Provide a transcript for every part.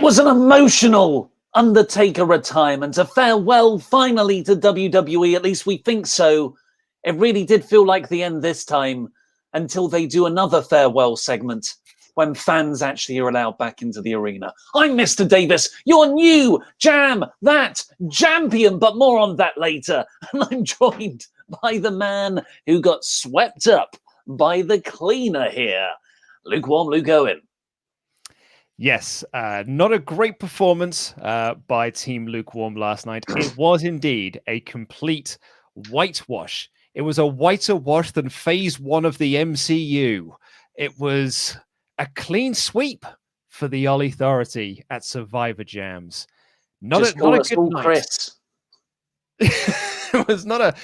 was an emotional Undertaker retirement, a farewell finally to WWE, at least we think so. It really did feel like the end this time, until they do another farewell segment when fans actually are allowed back into the arena. I'm Mr. Davis, your new That champion, but more on that later. And I'm joined by the man who got swept up by the cleaner here, Lukewarm Luke Owen. Yes, not a great performance by Team Lukewarm last night. It was indeed a complete whitewash. It was a whiter wash than Phase 1 of the MCU. It was a clean sweep for the All Authority at Survivor Jams. Not a good night. Chris. It was not a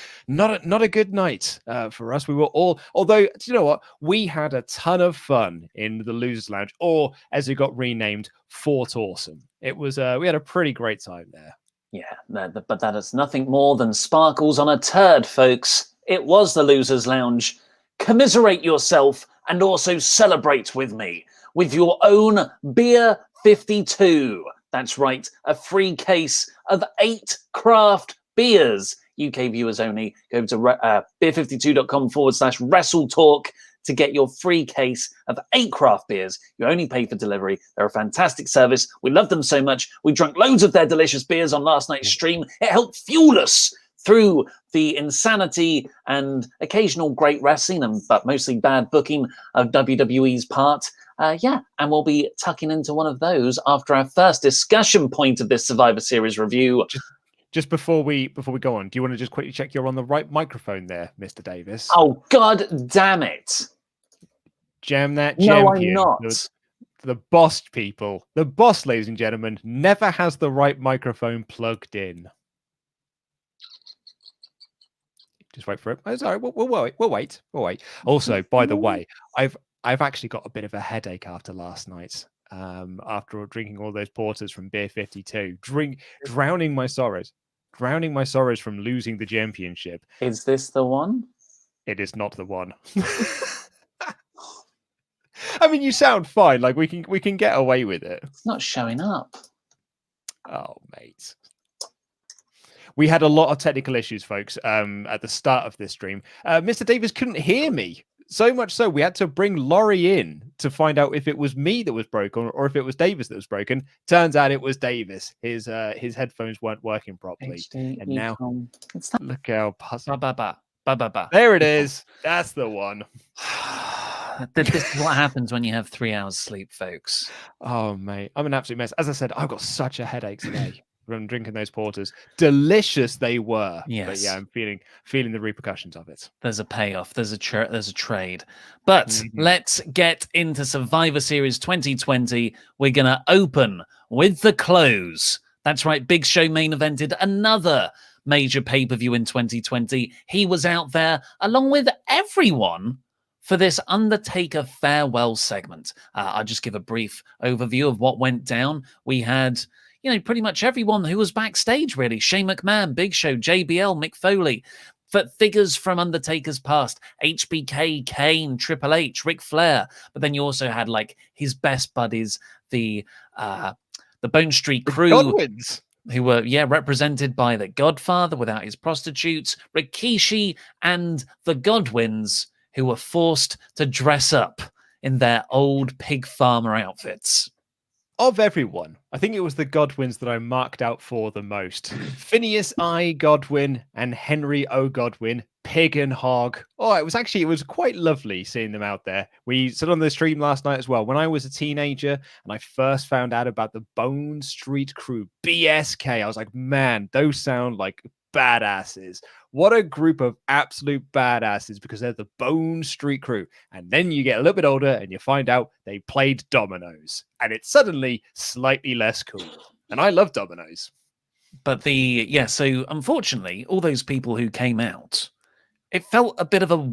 good night for us. We were all, although, do you know what? We had a ton of fun in the Losers Lounge, or as it got renamed, Fort Awesome. It was we had a pretty great time there. Yeah, but that is nothing more than sparkles on a turd, folks. It was the Losers Lounge. Commiserate yourself and also celebrate with me with your own Beer 52. That's right, a free case of 8 craft beers. UK viewers only. Go to beer52.com/WrestleTalk to get your free case of 8 craft beers. You only pay for delivery. They're a fantastic service. We love them so much. We drank loads of their delicious beers on last night's stream. It helped fuel us through the insanity and occasional great wrestling, but mostly bad booking of WWE's part. And we'll be tucking into one of those after our first discussion point of this Survivor Series review. Just before we go on, do you want to just quickly check you're on the right microphone there, Mr. Davis? Oh, God damn it. Jam that No, champion. I'm not. The boss, people. The boss, ladies and gentlemen, never has the right microphone plugged in. Just wait for it. Oh, sorry, we'll wait. Also, by the way, I've actually got a bit of a headache after last night. After drinking all those porters from Beer 52, drowning my sorrows from losing the championship. Is this the one? It is not the one. I mean, you sound fine. Like we can get away with it. It's not showing up. Oh, mate. We had a lot of technical issues, folks, at the start of this stream. Mr. Davis couldn't hear me. So much so, we had to bring Laurie in to find out if it was me that was broken or if it was Davis that was broken. Turns out it was Davis. His headphones weren't working properly. And now, look how puzzled. There it is. That's the one. This is what happens when you have 3 hours sleep, folks. Oh, mate. I'm an absolute mess. As I said, I've got such a headache today from drinking those porters. Delicious they were. Yes. But yeah, I'm feeling the repercussions of it. There's a payoff. There's a trade. But let's get into Survivor Series 2020. We're going to open with the close. That's right. Big Show main evented another major pay-per-view in 2020. He was out there along with everyone for this Undertaker farewell segment. I'll just give a brief overview of what went down. We had, pretty much everyone who was backstage, really. Shane McMahon, Big Show, JBL, Mick Foley, figures from Undertaker's past, HBK, Kane, Triple H, Ric Flair. But then you also had, his best buddies, the Bone Street Crew. Godwins. Who were, represented by the Godfather without his prostitutes, Rikishi, and the Godwins, who were forced to dress up in their old pig farmer outfits. Of everyone, I think it was the Godwins that I marked out for the most. Phineas I. Godwin and Henry O. Godwin, pig and hog. Oh, it was quite lovely seeing them out there. We stood on the stream last night as well. When I was a teenager and I first found out about the Bone Street Crew, BSK, I was like, man, those sound like badasses. What a group of absolute badasses, because they're the Bone Street Crew. And then you get a little bit older and you find out they played dominoes, and it's suddenly slightly less cool. And I love dominoes. But so unfortunately, all those people who came out, it felt a bit of a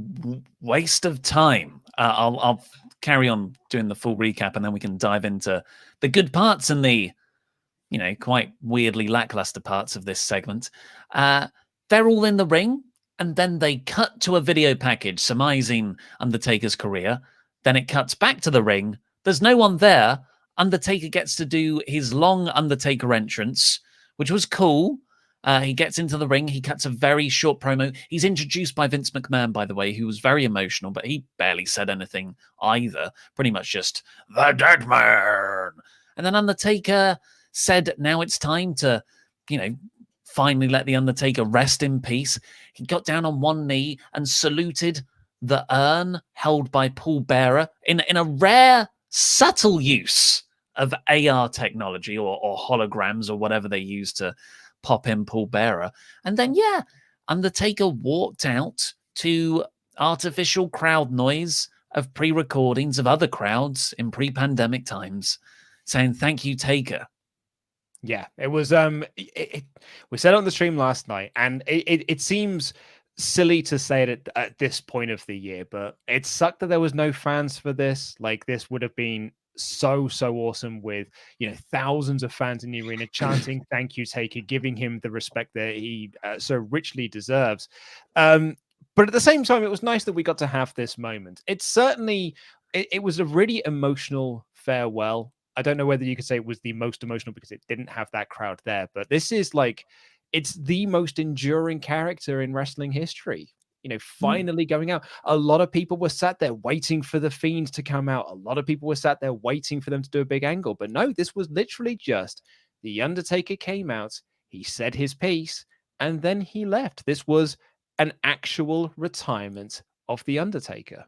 waste of time. I'll carry on doing the full recap, and then we can dive into the good parts and the quite weirdly lackluster parts of this segment. They're all in the ring, and then they cut to a video package surmising Undertaker's career. Then it cuts back to the ring. There's no one there Undertaker gets to do his long Undertaker entrance, which was cool. He gets into the ring. He cuts a very short promo. He's introduced by Vince McMahon, by the way, who was very emotional, but he barely said anything either. Pretty much just, the dead man. And then Undertaker said, now it's time to, finally let the Undertaker rest in peace. He got down on one knee and saluted the urn held by Paul Bearer in a rare, subtle use of AR technology or holograms or whatever they use to pop in Paul Bearer. And then, Undertaker walked out to artificial crowd noise of pre-recordings of other crowds in pre-pandemic times saying, thank you, Taker. Yeah, it was, we said it on the stream last night, and it seems silly to say it at this point of the year, but it sucked that there was no fans for this. Like, this would have been so awesome with thousands of fans in the arena chanting thank you Taker, giving him the respect that he so richly deserves, but at the same time it was nice that we got to have this moment. It's certainly it was a really emotional farewell. I don't know whether you could say it was the most emotional because it didn't have that crowd there, but this is like, it's the most enduring character in wrestling history. Finally going out. A lot of people were sat there waiting for the Fiend to come out. A lot of people were sat there waiting for them to do a big angle. But no, this was literally just the Undertaker came out, he said his piece, and then he left. This was an actual retirement of the Undertaker.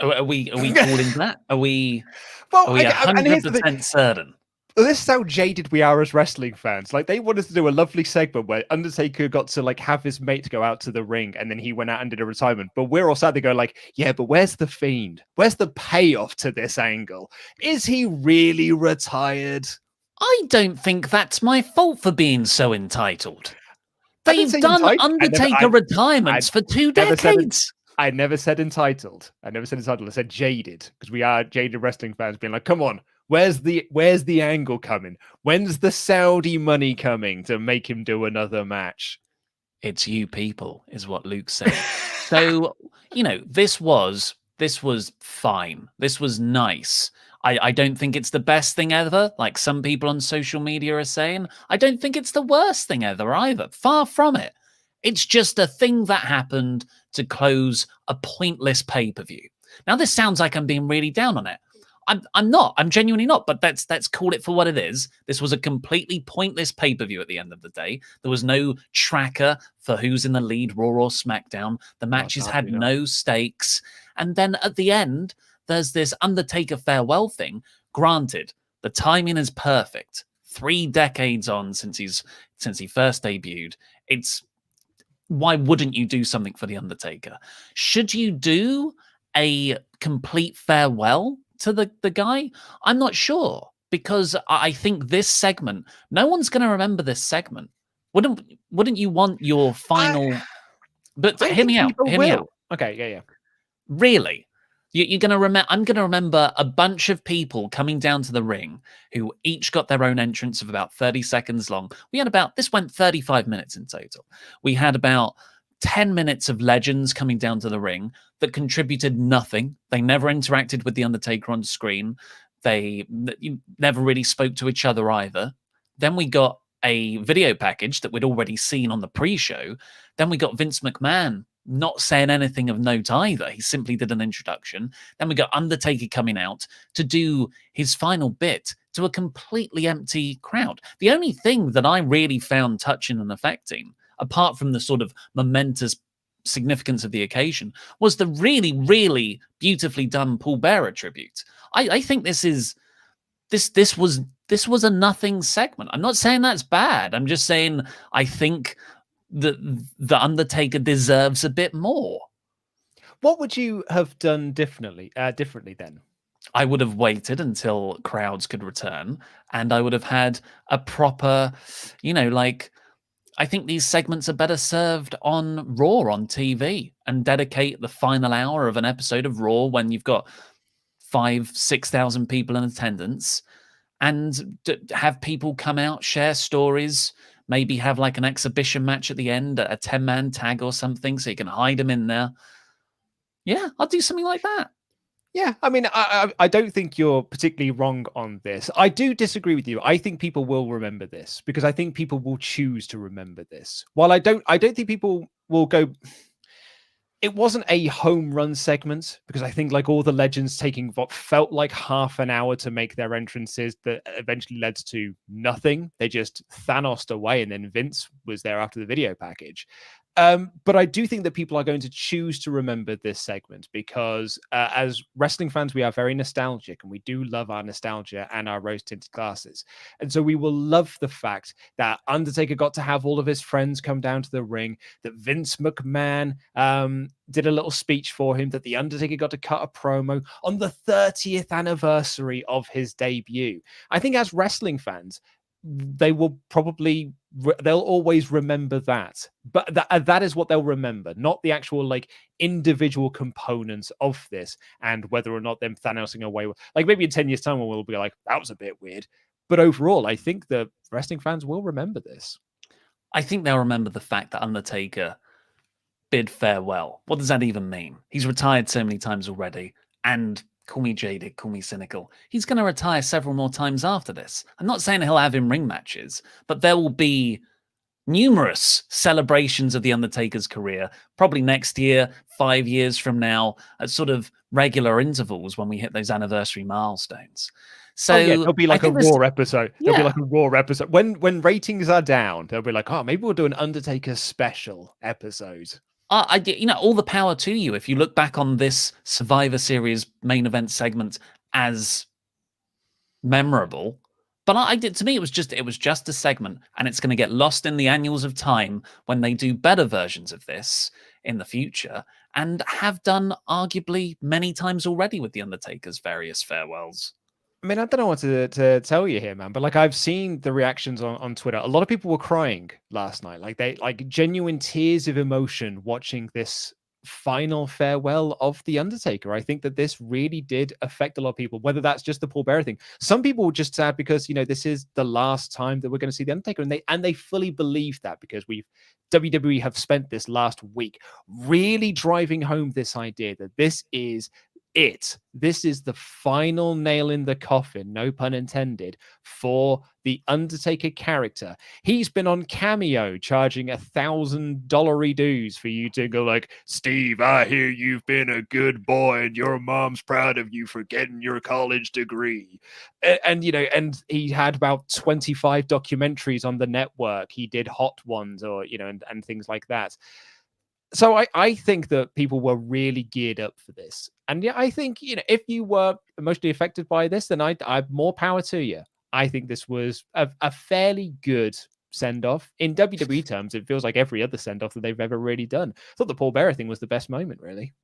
Are we calling that? Are we 100% certain? This is how jaded we are as wrestling fans. Like, they wanted to do a lovely segment where Undertaker got to have his mate go out to the ring, and then he went out and did a retirement. But we're all sat there going like, yeah, but where's the Fiend? Where's the payoff to this angle? Is he really retired? I don't think that's my fault for being so entitled. They've done Undertaker retirements for 2 decades. I never said entitled. I said jaded, because we are jaded wrestling fans being like, come on, where's the angle coming? When's the Saudi money coming to make him do another match? It's you people, is what Luke said. So, this was fine. This was nice. I don't think it's the best thing ever, like some people on social media are saying. I don't think it's the worst thing ever either. Far from it. It's just a thing that happened to close a pointless pay-per-view. Now, this sounds like I'm being really down on it. I'm not. I'm genuinely not. But let's call it for what it is. This was a completely pointless pay-per-view at the end of the day. There was no tracker for who's in the lead, Raw or SmackDown. The matches had no stakes. And then at the end, there's this Undertaker farewell thing. Granted, the timing is perfect. 3 decades on since he first debuted. Why wouldn't you do something for The Undertaker? Should you do a complete farewell to the guy? I'm not sure, because I think this segment, no one's going to remember this segment. Wouldn't you want your final... But hear me out. Okay, yeah. Really? You're going to remember... I'm going to remember a bunch of people coming down to the ring who each got their own entrance of about 30 seconds long. This went 35 minutes in total. We had about 10 minutes of legends coming down to the ring that contributed nothing. They never interacted with The Undertaker on screen. They never really spoke to each other either. Then we got a video package that we'd already seen on the pre-show. Then we got Vince McMahon not saying anything of note either. He simply did an introduction. Then we got Undertaker coming out to do his final bit to a completely empty crowd. The only thing that I really found touching and affecting, apart from the sort of momentous significance of the occasion, was the really, really beautifully done Paul Bearer tribute. I think this was a nothing segment. I'm not saying that's bad. I'm just saying I think the Undertaker deserves a bit more. What would you have done differently then? I would have waited until crowds could return, and I would have had a proper, I think these segments are better served on Raw on TV, and dedicate the final hour of an episode of Raw when you've got 5,000-6,000 people in attendance, and have people come out, share stories, maybe have like an exhibition match at the end, a 10-man tag or something, so you can hide them in there. Yeah, I'll do something like that. Yeah, I mean, I don't think you're particularly wrong on this. I do disagree with you. I think people will remember this because I think people will choose to remember this. While I don't think people will go. It wasn't a home run segment because I think like all the legends taking what felt like half an hour to make their entrances that eventually led to nothing. They just Thanosed away, and then Vince was there after the video package. But I do think that people are going to choose to remember this segment because as wrestling fans, we are very nostalgic and we do love our nostalgia and our rose tinted glasses. And so we will love the fact that Undertaker got to have all of his friends come down to the ring, that Vince McMahon did a little speech for him, that The Undertaker got to cut a promo on the 30th anniversary of his debut. I think as wrestling fans, they will probably they'll always remember that, but that is what they'll remember, not the actual like individual components of this and whether or not them Thanosing away. Like maybe in 10 years time we'll be like, that was a bit weird, but overall I think the wrestling fans will remember this. I think they'll remember the fact that Undertaker bid farewell. What does that even mean? He's retired so many times already, and call me jaded, call me cynical, he's going to retire several more times after this. I'm not saying he'll have in-ring matches, but there will be numerous celebrations of The Undertaker's career, probably next year, 5 years from now, at sort of regular intervals when we hit those anniversary milestones. So there'll be like a Raw episode. There'll be like a Raw episode. When ratings are down, they'll be like, oh, maybe we'll do an Undertaker special episode. All the power to you. If you look back on this Survivor Series main event segment as memorable, but to me, it was just a segment, and it's going to get lost in the annals of time when they do better versions of this in the future, and have done arguably many times already with The Undertaker's various farewells. I mean, I don't know what to tell you here, man, but like I've seen the reactions on Twitter. A lot of people were crying last night, like genuine tears of emotion watching this final farewell of The Undertaker. I think that this really did affect a lot of people, whether that's just the Paul Bearer thing. Some people were just sad because, this is the last time that we're going to see The Undertaker, and they fully believe that because WWE have spent this last week really driving home this idea that this is it. This is the final nail in the coffin, no pun intended, for the Undertaker character. He's been on Cameo charging $1,000 dues for you to go like, Steve, I hear you've been a good boy and your mom's proud of you for getting your college degree. And he had about 25 documentaries on the network. He did Hot Ones and things like that. So I think that people were really geared up for this. And yeah, I think, if you were emotionally affected by this, then I've more power to you. I think this was a fairly good send-off. In WWE terms, it feels like every other send-off that they've ever really done. I thought the Paul Bearer thing was the best moment, really.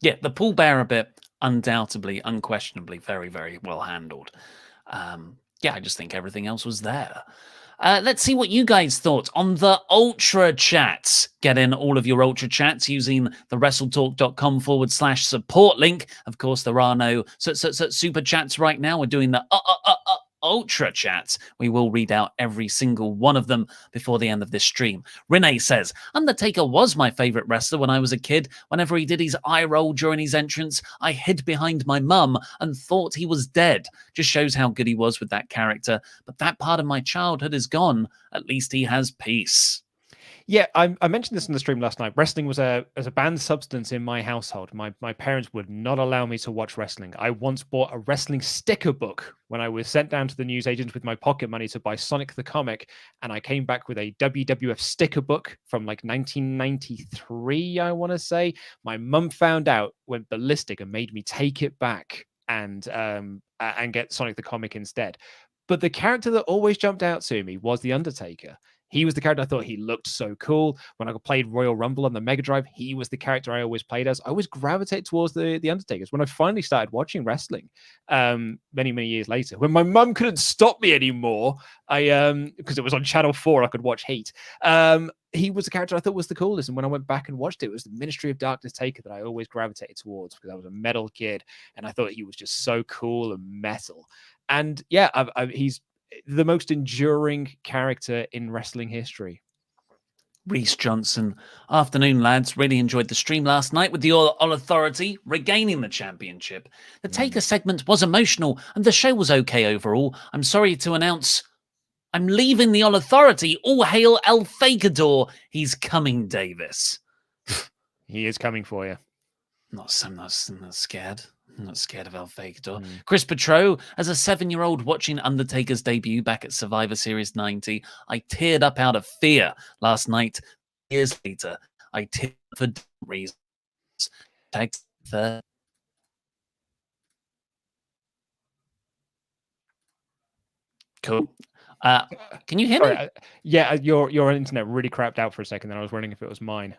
Yeah, the Paul Bearer bit, undoubtedly, unquestionably, very, very well handled. I just think everything else was there. Let's see what you guys thought on the Ultra Chats. Get in all of your Ultra Chats using the WrestleTalk.com/support link. Of course, there are no super chats right now. We're doing the Ultra Chats. We will read out every single one of them before the end of this stream. Renee says, Undertaker was my favorite wrestler when I was a kid. Whenever he did his eye roll during his entrance, I hid behind my mum and thought he was dead. Just shows how good he was with that character. But that part of my childhood is gone. At least he has peace. Yeah, I mentioned this in the stream last night. Wrestling was a banned substance in my household. My parents would not allow me to watch wrestling. I once bought a wrestling sticker book when I was sent down to the newsagents with my pocket money to buy Sonic the Comic, and I came back with a WWF sticker book from like 1993, I want to say. My mum found out, went ballistic, and made me take it back and get Sonic the Comic instead. But the character that always jumped out to me was The Undertaker. He was the character I thought he looked so cool. When I played Royal Rumble on the Mega Drive, he was the character I always played as. I always gravitated towards the Undertakers. When I finally started watching wrestling, many, many years later, when my mum couldn't stop me anymore, because it was on Channel 4, I could watch Heat. He was the character I thought was the coolest. And when I went back and watched it, it was the Ministry of Darkness Taker that I always gravitated towards because I was a metal kid and I thought he was just so cool and metal. And yeah, he's the most enduring character in wrestling history. Reese Johnson. Afternoon, lads. Really enjoyed the stream last night with the All Authority regaining the championship. The Taker segment was emotional and the show was okay overall. I'm sorry to announce I'm leaving the All Authority. All hail El Fakador. He's coming, Davis. He is coming for you. I'm not scared. I'm not scared of El Fakador. Chris Petro, as a 7-year-old watching Undertaker's debut back at Survivor Series 90, I teared up out of fear last night. Years later, I teared up for different reasons. Cool. Can you hear me? Yeah, your internet really crapped out for a second, and I was wondering if it was mine.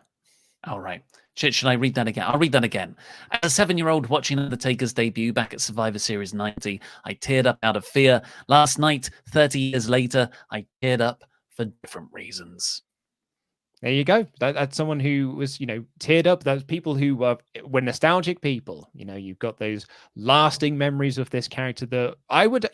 All right. Should I read that again? I'll read that again. As a 7-year-old watching Undertaker's debut back at Survivor Series 90, I teared up out of fear. Last night, 30 years later, I teared up for different reasons. There you go. That's someone who was, teared up. Those people who were nostalgic people. You've got those lasting memories of this character that I would,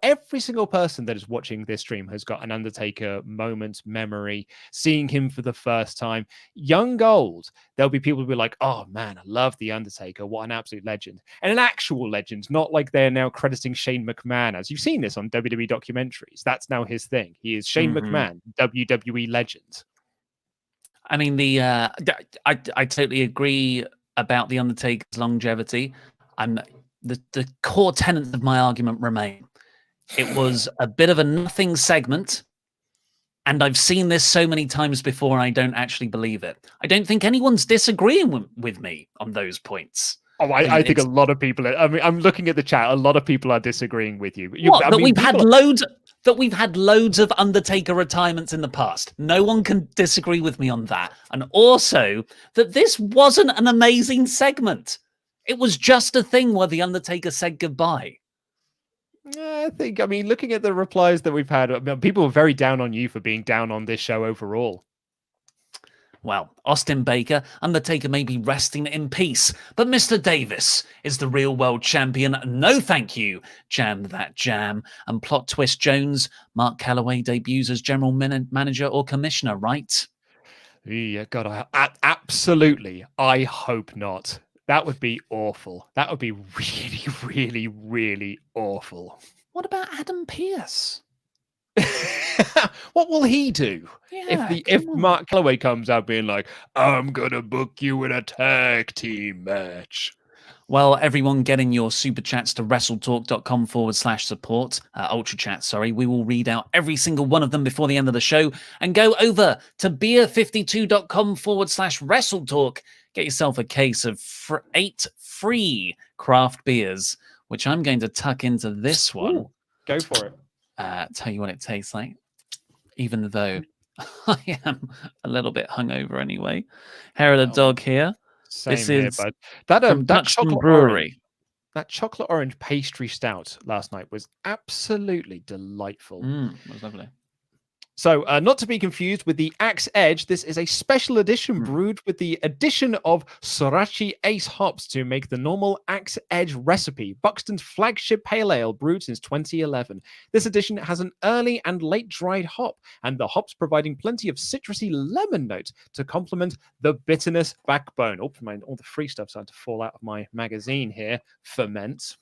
every single person that is watching this stream has got an Undertaker moment, memory, seeing him for the first time. Young, old, there'll be people who be like, oh man, I love The Undertaker. What an absolute legend. And an actual legend, not like they're now crediting Shane McMahon, as you've seen this on WWE documentaries. That's now his thing. He is Shane McMahon, WWE legend. I mean, I totally agree about The Undertaker's longevity. The core tenets of my argument remain. It was a bit of a nothing segment, and I've seen this so many times before, and I don't actually believe it. I don't think anyone's disagreeing with me on those points. Oh, I think a lot of people are, I'm looking at the chat. A lot of people are disagreeing with you. We've had loads of Undertaker retirements in the past. No one can disagree with me on that. And also that this wasn't an amazing segment. It was just a thing where the Undertaker said goodbye. Looking at the replies that we've had, people were very down on you for being down on this show overall. Well, Austin Baker, Undertaker may be resting in peace, but Mr. Davis is the real world champion. No thank you, Jam That Jam. And Plot Twist Jones, Mark Calloway debuts as general manager or commissioner, right? Yeah, God, absolutely. I hope not. That would be awful. That would be really, really, really awful. What about Adam Pearce? What will he do if Mark Calloway comes out being like, I'm gonna book you in a tag team match? Well, everyone getting your super chats to wrestletalk.com/support, ultra chat, sorry. We will read out every single one of them before the end of the show, and go over to beer52.com/wrestletalk. Get yourself a case of 8 free craft beers, which I'm going to tuck into this one. Ooh, go for it. Tell you what it tastes like, even though I am a little bit hungover anyway. Hair of the dog here. Same this here, is bud. from Touchstone Brewery. That chocolate orange pastry stout last night was absolutely delightful. It was lovely. So, not to be confused with the Axe Edge, this is a special edition brewed with the addition of Sorachi Ace hops to make the normal Axe Edge recipe, Buxton's flagship pale ale brewed since 2011. This edition has an early and late dried hop, and the hops providing plenty of citrusy lemon notes to complement the bitterness backbone. Oh, all the free stuff's starting to fall out of my magazine here. Ferment.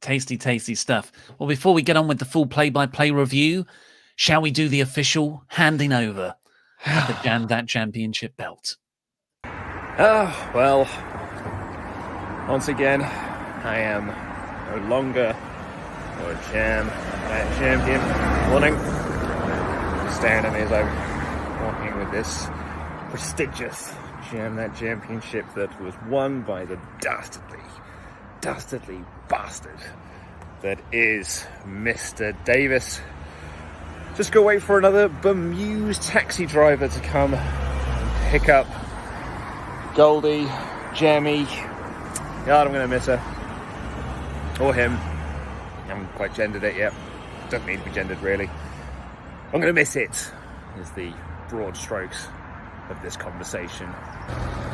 Tasty, tasty stuff. Well, before we get on with the full play-by-play review, shall we do the official handing over of the Jam That Championship belt? Well, once again, I am no longer your Jam That Champion. Morning. Staring at me as I'm walking with this prestigious Jam That Championship that was won by the dastardly bastard that is Mr. Davis. Just go wait for another bemused taxi driver to come and pick up Goldie, Jamie. God, I'm going to miss her. Or him. I haven't quite gendered it yet. Doesn't need to be gendered, really. I'm going to miss it, is the broad strokes of this conversation.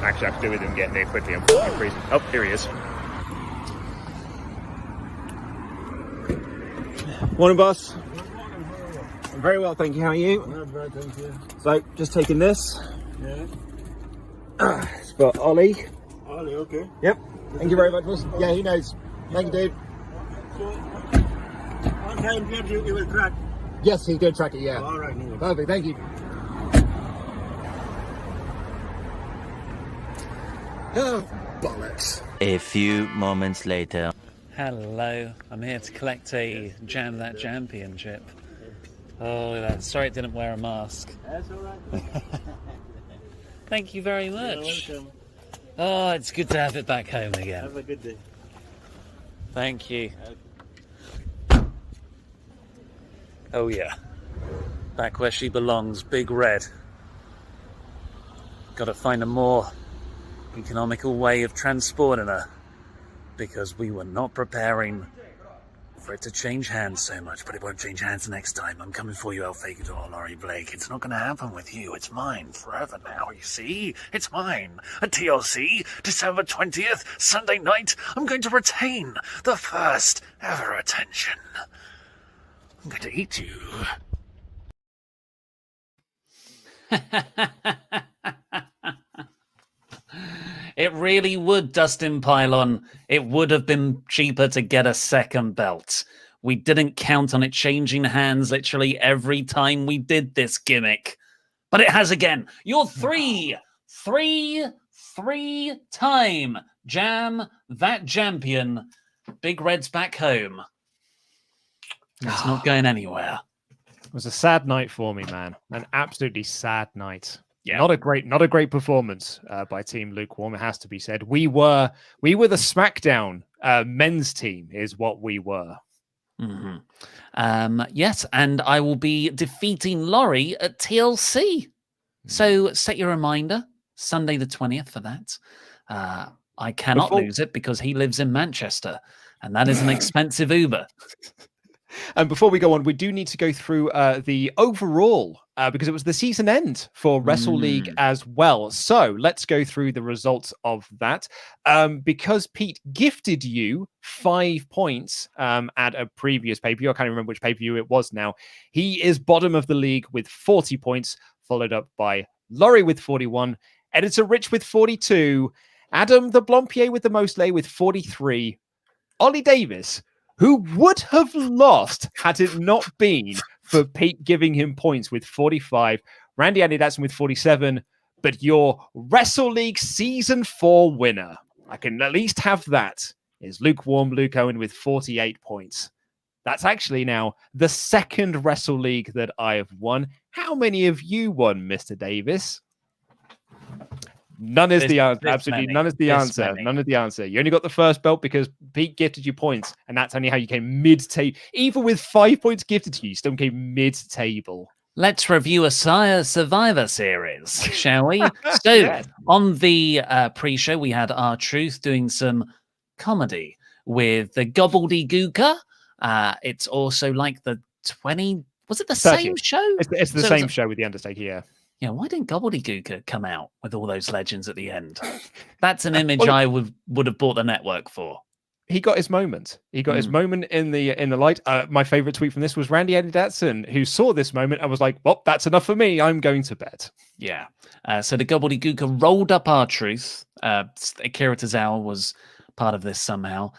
Actually, I have to do with him getting there quickly. I'm fucking freezing. Oh, here he is. Morning, boss. I'm very well, thank you. How are you? Not bad, thank you. So, just taking this. Yeah. It's for Ollie. Ollie, okay. Yep. Thank you very much. Yeah, he knows. Thank you, dude. So, once I get you, you will track. Yes, he's going to track it, yeah. All right, no worries. Perfect, thank you. Oh, bollocks. A few moments later. Hello, I'm here to collect a Jam That Championship. Oh, sorry it didn't wear a mask. That's all right. Thank you very much. You're welcome. Oh, it's good to have it back home again. Have a good day. Thank you. Oh yeah, back where she belongs, Big Red. Got to find a more economical way of transporting her, because we were not preparing for it to change hands so much, but it won't change hands next time. I'm coming for you, El Fagador, Laurie Blake. It's not going to happen with you. It's mine forever now, you see? It's mine. At TLC, December 20th, Sunday night, I'm going to retain the first ever attention. I'm going to eat you. It really would, Dustin Pylon. It would have been cheaper to get a second belt. We didn't count on it changing hands literally every time we did this gimmick. But it has again. Your three-time Jam That Champion. Big Red's back home. It's not going anywhere. It was a sad night for me, man. An absolutely sad night. Yeah. Not a great performance by Team Lukewarm. It has to be said. We were the SmackDown men's team, is what we were. Mm-hmm. Yes, and I will be defeating Laurie at TLC. So set your reminder, Sunday the 20th for that. I cannot lose it because he lives in Manchester, and that is an expensive Uber. And before we go on, we do need to go through the overall, because it was the season end for Wrestle League as well. So let's go through the results of that. Because Pete gifted you 5 points at a previous pay-per-view. I can't remember which pay-per-view it was now. He is bottom of the league with 40 points, followed up by Laurie with 41, Editor Rich with 42, Adam the Blompier with the most lay with 43, Ollie Davis, who would have lost had it not been for Pete giving him points with 45, Randy Andy Datson with 47, but your Wrestle League Season 4 winner, I can at least have that, is Lukewarm Luke Owen with 48 points. That's actually now the second Wrestle League that I have won. How many have you won, Mr. Davis? None is the answer. Absolutely none is the answer. None is the answer. You only got the first belt because Pete gifted you points, and that's only how you came mid-table. Even with 5 points gifted to you, you still came mid-table. Let's review a Survivor Series, shall we? So, on the pre-show, we had R-Truth doing some comedy with the Gobbledygooker. It's also like the 20... Was it the 30th. Same show? It's the same show with the Undertaker, yeah. Yeah, why didn't Gobbledygooker come out with all those legends at the end? That's an image I would have bought the network for. He got his moment. He got his moment in the light. My favorite tweet from this was Randy Andy Datson, who saw this moment and was like, well, that's enough for me. I'm going to bed. Yeah. So the Gobbledygooker rolled up R-Truth. Akira Tozawa was part of this somehow.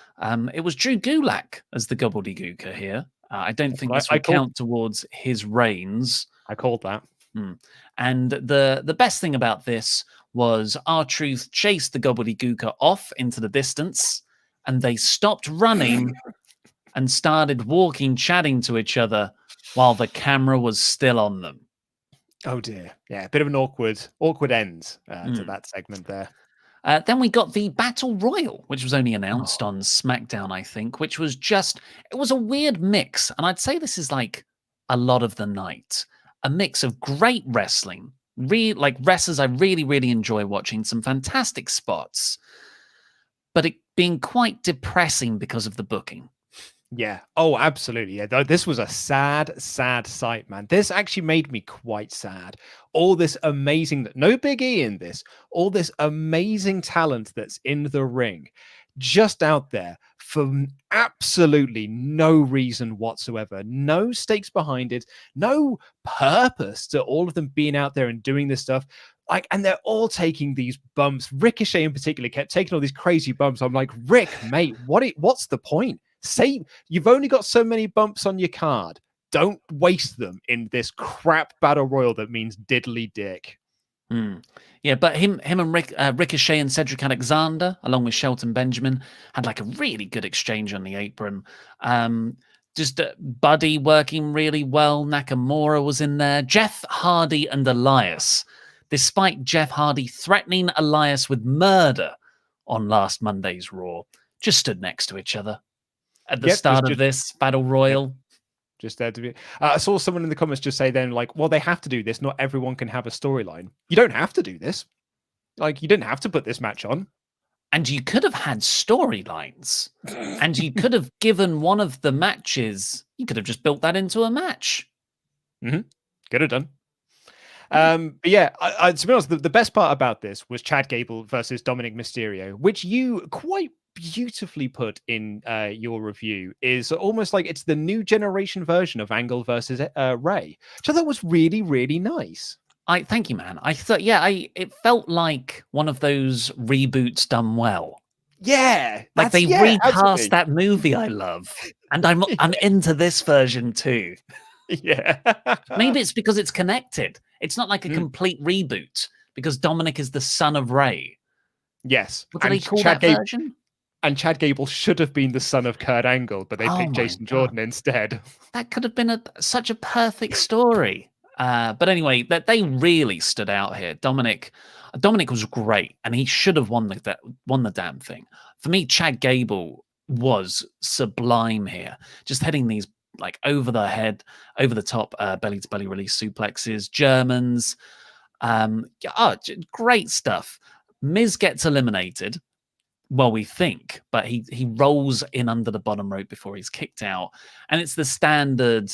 It was Drew Gulak as the Gobbledygooker here. I don't think this would count towards his reigns. I called that. And the best thing about this was R-Truth chased the Gobbledygooker off into the distance, and they stopped running and started walking, chatting to each other while the camera was still on them. Oh dear. Yeah, a bit of an awkward end to that segment there. Then we got the Battle Royal, which was only announced on SmackDown, I think, which was it was a weird mix. And I'd say this is like a lot of the night. A mix of great wrestling, like wrestlers I really, really enjoy watching, some fantastic spots, but it being quite depressing because of the booking. Yeah. Oh, absolutely. Yeah. This was a sad, sad sight, man. This actually made me quite sad. All this amazing, no Big E in this, all this amazing talent that's in the ring, just out there for absolutely no reason whatsoever. No stakes behind it, no purpose to all of them being out there and doing this stuff. Like, and they're all taking these bumps. Ricochet in particular kept taking all these crazy bumps. I'm like, Rick, mate, what's the point? Say you've only got so many bumps on your card. Don't waste them in this crap battle royal that means diddly dick. Yeah, but him and Ricochet and Cedric Alexander, along with Shelton Benjamin, had like a really good exchange on the apron. Just Buddy working really well. Nakamura was in there. Jeff Hardy and Elias, despite Jeff Hardy threatening Elias with murder on last Monday's Raw, just stood next to each other at the start of this battle royal. Just there to be. I saw someone in the comments just say then, like, well, they have to do this. Not everyone can have a storyline. You don't have to do this. Like, you didn't have to put this match on. And you could have had storylines. And you could have given one of the matches, you could have just built that into a match. Could have done. But yeah, to be honest, the best part about this was Chad Gable versus Dominic Mysterio, which you quite beautifully put in your review. Is almost like it's the new generation version of Angle versus Ray, which I thought was really, really nice. Thank you, man. I thought, it felt like one of those reboots done well. Yeah, like they recast that movie I love, and I'm into this version too. Yeah, maybe it's because it's connected. It's not like a complete reboot because Dominic is the son of Ray. Yes, what do they call that version? And Chad Gable should have been the son of Kurt Angle, but they picked Jason Jordan instead. That could have been such a perfect story. But anyway, that they really stood out here. Dominic was great, and he should have won the damn thing. For me, Chad Gable was sublime here, just hitting these like over the head, over the top, belly to belly release suplexes, Germans. Great stuff. Miz gets eliminated. Well, we think, but he rolls in under the bottom rope before he's kicked out, and it's the standard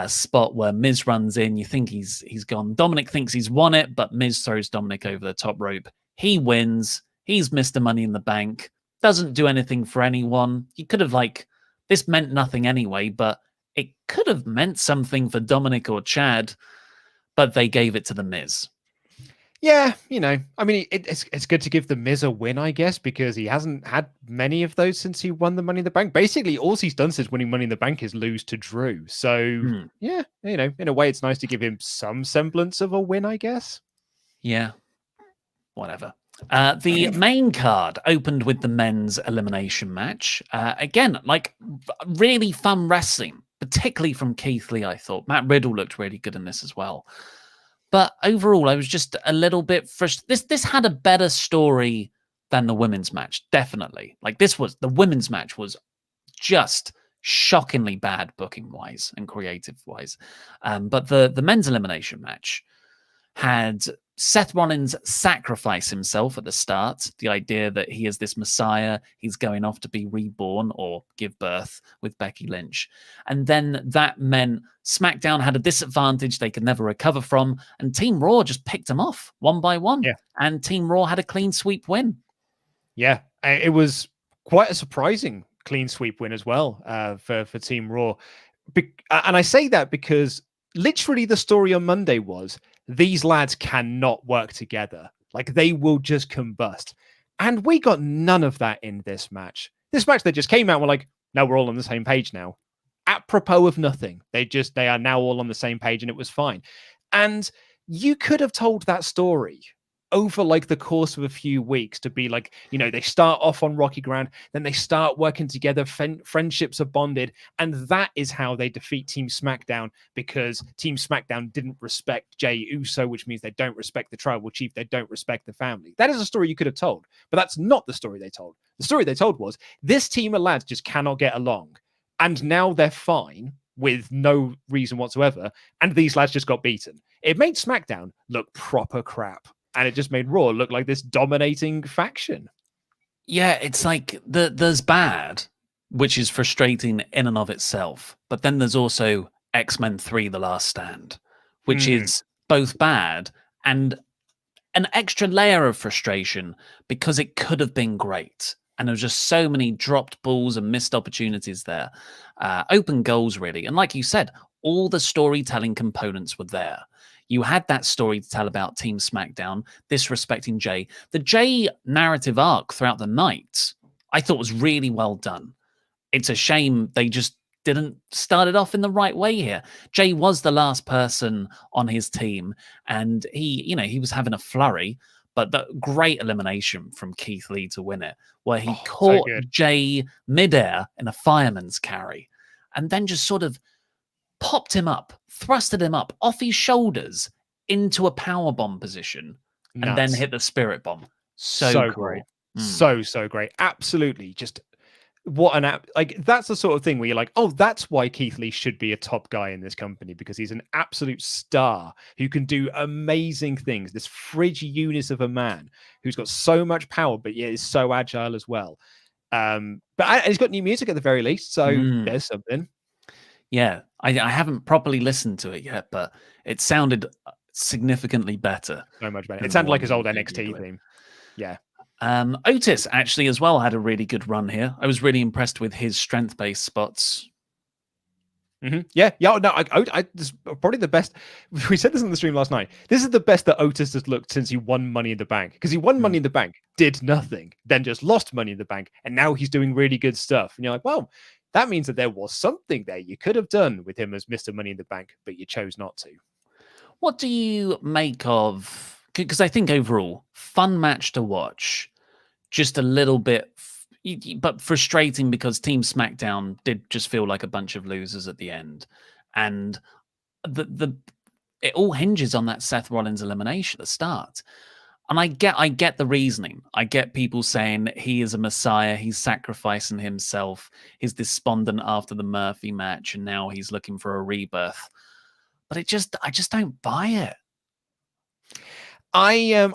spot where Miz runs in. You think he's gone. Dominic thinks he's won it, but Miz throws Dominic over the top rope. He wins. He's Mr. Money in the Bank. Doesn't do anything for anyone. He could have this meant nothing anyway, but it could have meant something for Dominic or Chad, but they gave it to the Miz. Yeah, I mean, it's good to give the Miz a win, I guess, because he hasn't had many of those since he won the Money in the Bank. Basically, all he's done since winning Money in the Bank is lose to Drew. So, yeah, in a way, it's nice to give him some semblance of a win, I guess. Yeah, whatever. The main card opened with the men's elimination match. Again, like really fun wrestling, particularly from Keith Lee, I thought. Matt Riddle looked really good in this as well. But overall, I was just a little bit frustrated. This had a better story than the women's match, definitely. Like the women's match was just shockingly bad booking-wise and creative-wise. But the men's elimination match had Seth Rollins sacrifice himself at the start. The idea that he is this messiah, he's going off to be reborn or give birth with Becky Lynch. And then that meant SmackDown had a disadvantage they could never recover from, and Team Raw just picked them off one by one. Yeah. And Team Raw had a clean sweep win. Yeah, it was quite a surprising clean sweep win as well for Team Raw. And I say that because literally the story on Monday was these lads cannot work together. Like they will just combust. And we got none of that in this match. This match, they just came out and were like, no, we're all on the same page now. Apropos of nothing. They are now all on the same page and it was fine. And you could have told that story over like the course of a few weeks to be like, they start off on rocky ground, then they start working together, friendships are bonded, and that is how they defeat Team SmackDown, because Team SmackDown didn't respect Jey Uso, which means they don't respect the tribal chief, they don't respect the family. That is a story you could have told, but that's not the story they told. The story they told was this team of lads just cannot get along, and now they're fine with no reason whatsoever, and these lads just got beaten. It made SmackDown look proper crap. And it just made Raw look like this dominating faction. Yeah, it's like there's bad, which is frustrating in and of itself. But then there's also X-Men 3: The Last Stand, which is both bad and an extra layer of frustration because it could have been great. And there was just so many dropped balls and missed opportunities there. Open goals, really. And like you said, all the storytelling components were there. You had that story to tell about Team SmackDown, disrespecting Jay. The Jay narrative arc throughout the night, I thought was really well done. It's a shame they just didn't start it off in the right way here. Jay was the last person on his team, and he was having a flurry, but the great elimination from Keith Lee to win it, where he caught Jay midair in a fireman's carry, and then just sort of popped him up, thrusted him up off his shoulders into a powerbomb position, and then hit the spirit bomb. So cool. Great. So great. Absolutely. Just what an app. Like, that's the sort of thing where you're like, oh, that's why Keith Lee should be a top guy in this company, because he's an absolute star who can do amazing things. This fridge unit of a man who's got so much power, but yet is so agile as well. But he's got new music at the very least, so there's something. Yeah, I haven't properly listened to it yet, but it sounded significantly better. So much better. It sounded like his old NXT theme. Yeah. Otis actually as well had a really good run here. I was really impressed with his strength-based spots. Yeah. No, this is probably the best. We said this on the stream last night. This is the best that Otis has looked since he won Money in the Bank, because he won Money in the Bank, did nothing, then just lost Money in the Bank, and now he's doing really good stuff. And you're like, well, that means that there was something there you could have done with him as Mr. Money in the Bank, but you chose not to. What do you make of... Because I think overall, fun match to watch, just a little bit, but frustrating because Team SmackDown did just feel like a bunch of losers at the end. And it all hinges on that Seth Rollins elimination at the start. And I get the reasoning. I get people saying he is a messiah, he's sacrificing himself, he's despondent after the Murphy match, and now he's looking for a rebirth. But I just don't buy it. I'm